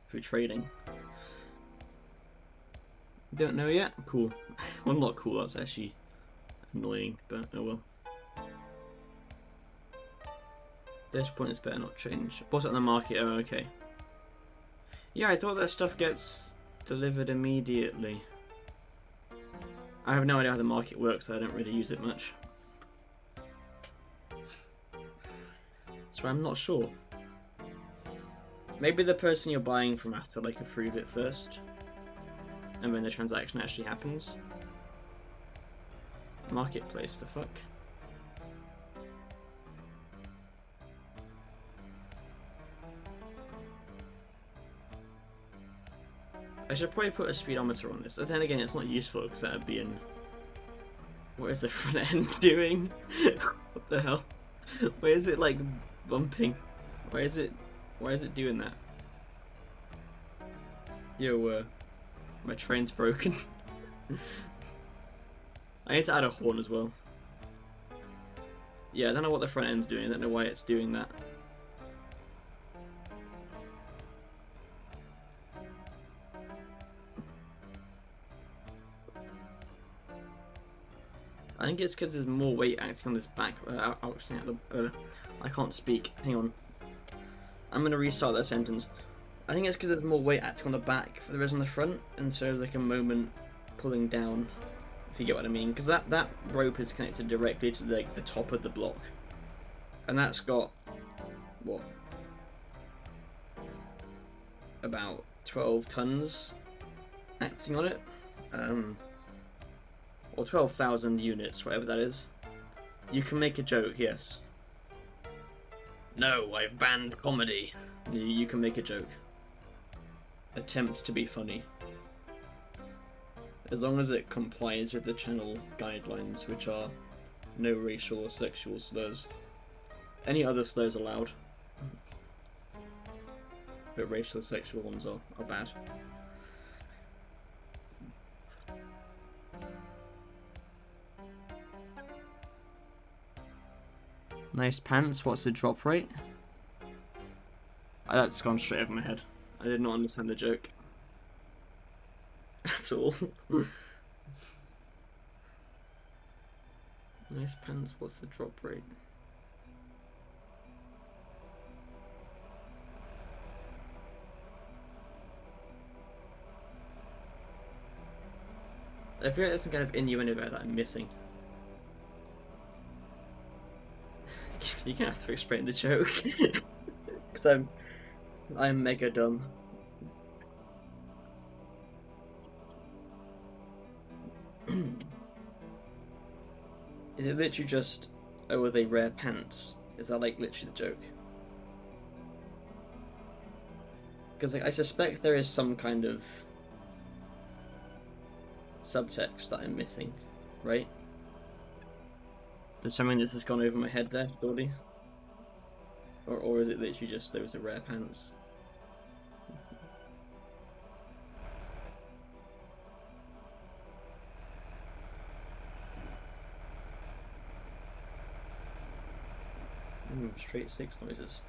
for trading. Don't know yet? Cool. Well, not cool, that's actually annoying, but oh well. This point is better not change. Bought it on the market, oh okay. Yeah, I thought that stuff gets delivered immediately. I have no idea how the market works, so I don't really use it much. So I'm not sure. Maybe the person you're buying from has to like approve it first. And when the transaction actually happens. Marketplace, the fuck? I should probably put a speedometer on this. But then again, it's not useful because that would be in... What is the front end doing? What the hell? Why is it like bumping? Why is it doing that? Yo, my train's broken. I need to add a horn as well. Yeah, I don't know what the front end's doing. I don't know why it's doing that. I think it's because there's more weight acting on this back. I can't speak. Hang on. I'm going to restart that sentence. I think it's because there's more weight acting on the back than there is on the front, and so like a moment pulling down, if you get what I mean. Because that rope is connected directly to like the top of the block, and that's got what, about 12 tons acting on it, or 12,000 units, whatever that is. You can make a joke, yes. No, I've banned comedy. You can make a joke. Attempt to be funny. As long as it complies with the channel guidelines, which are no racial or sexual slurs. Any other slurs allowed. But racial or sexual ones are bad. Nice pants, what's the drop rate? That's gone straight over my head. I did not understand the joke. That's all. Nice pants, what's the drop rate? I feel like there's some kind of innuendo there that I'm missing. You're gonna have to explain the joke. Because I'm mega dumb. Is it literally just, oh, are they rare pants? Is that like literally the joke? Because like, I suspect there is some kind of subtext that I'm missing. right? There's something that's just gone over my head there, surely. Or is it literally just those are rare pants? Straight 6 noises.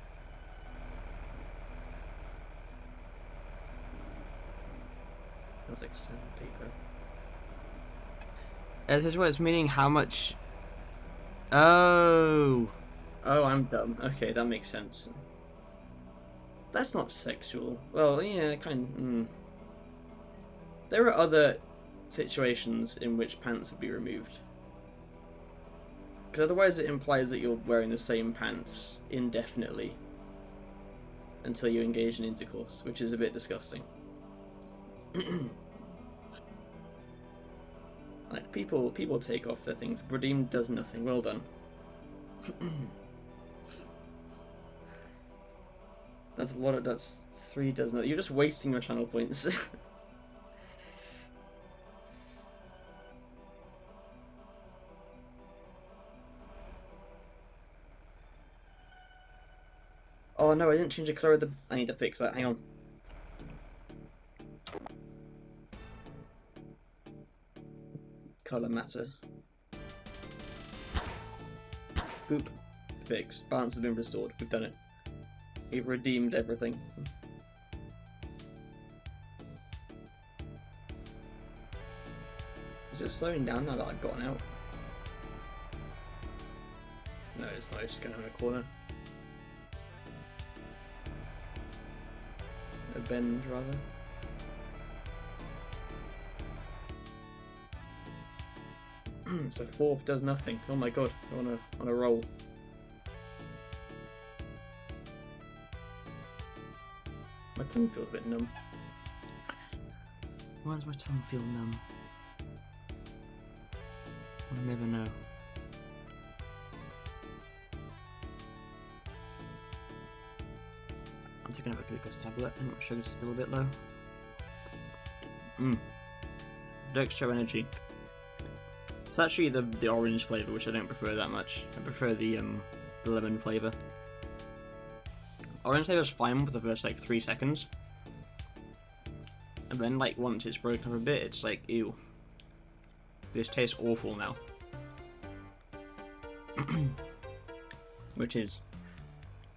Sounds like sandpaper. This is what it's meaning how much... Oh! Oh, I'm dumb. Okay, that makes sense. That's not sexual. Well, yeah, kind of... There are other situations in which pants would be removed. Because otherwise it implies that you're wearing the same pants indefinitely until you engage in intercourse, which is a bit disgusting. Like, people take off their things. Redeem does nothing. Well done. That's a lot of... That's 3 does nothing. You're just wasting your channel points. Oh no, I didn't change the colour of the... I need to fix that, hang on. Colour matter. Boop. Fix. Balance has been restored. We've done it. We've redeemed everything. Is it slowing down now that I've gotten out? No, it's not. It's just going around a corner. A bend, rather. So 4th does nothing. Oh my god, I'm on a roll. My tongue feels a bit numb. Why does my tongue feel numb? I'll never know. I'm taking up a glucose tablet. I think my sugar's still a bit low. Dextro energy. It's actually the orange flavour, which I don't prefer that much. I prefer the lemon flavour. Orange flavour's fine for the first like 3 seconds. And then like once it's broken up a bit, it's like, ew. This tastes awful now. Which is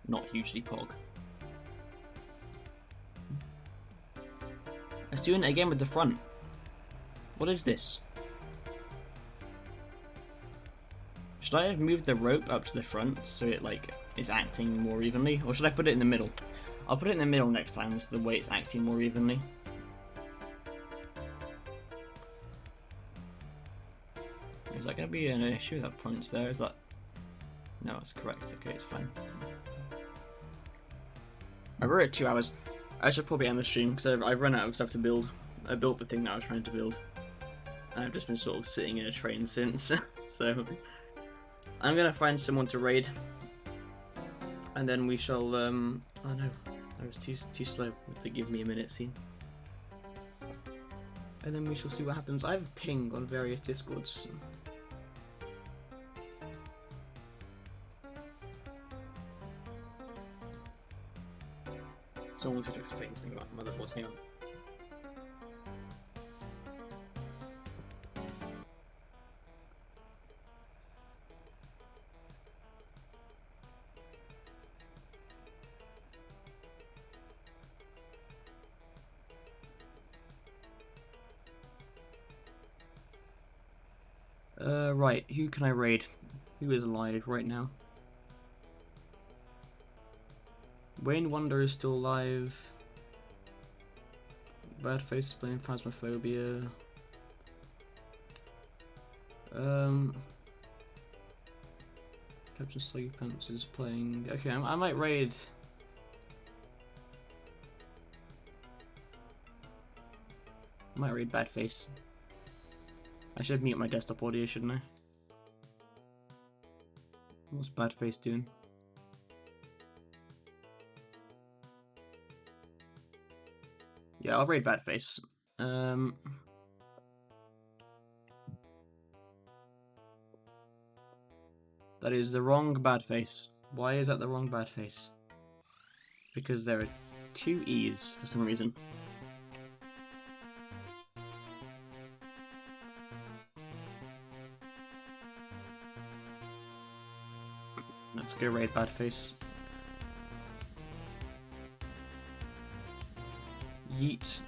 not hugely pog. Let's do it again with the front. What is this? Should I have moved the rope up to the front so it like is acting more evenly? Or should I put it in the middle? I'll put it in the middle next time so the way it's acting more evenly. Is that going to be an issue, that points there? Is that... No, it's correct. Okay, it's fine. We're at 2 hours. I should probably end the stream because I've run out of stuff to build. I built the thing that I was trying to build. And I've just been sort of sitting in a train since. So I'm going to find someone to raid. And then we shall... Oh no, I was too slow to give me a minute scene. And then we shall see what happens. I have a ping on various discords. Someone wants to explain something about motherboards. Hang on. Right, who can I raid? Who is alive right now? Wayne Wonder is still alive. Badface is playing Phasmophobia. Captain Sluggy Pants is playing... Okay, I might raid... I might raid Badface. I should mute my desktop audio, shouldn't I? What's Badface doing? Yeah, I'll raid Badface. That is the wrong bad face. Why is that the wrong bad face? Because there are 2 E's for some reason. Let's go raid bad face. Yeet.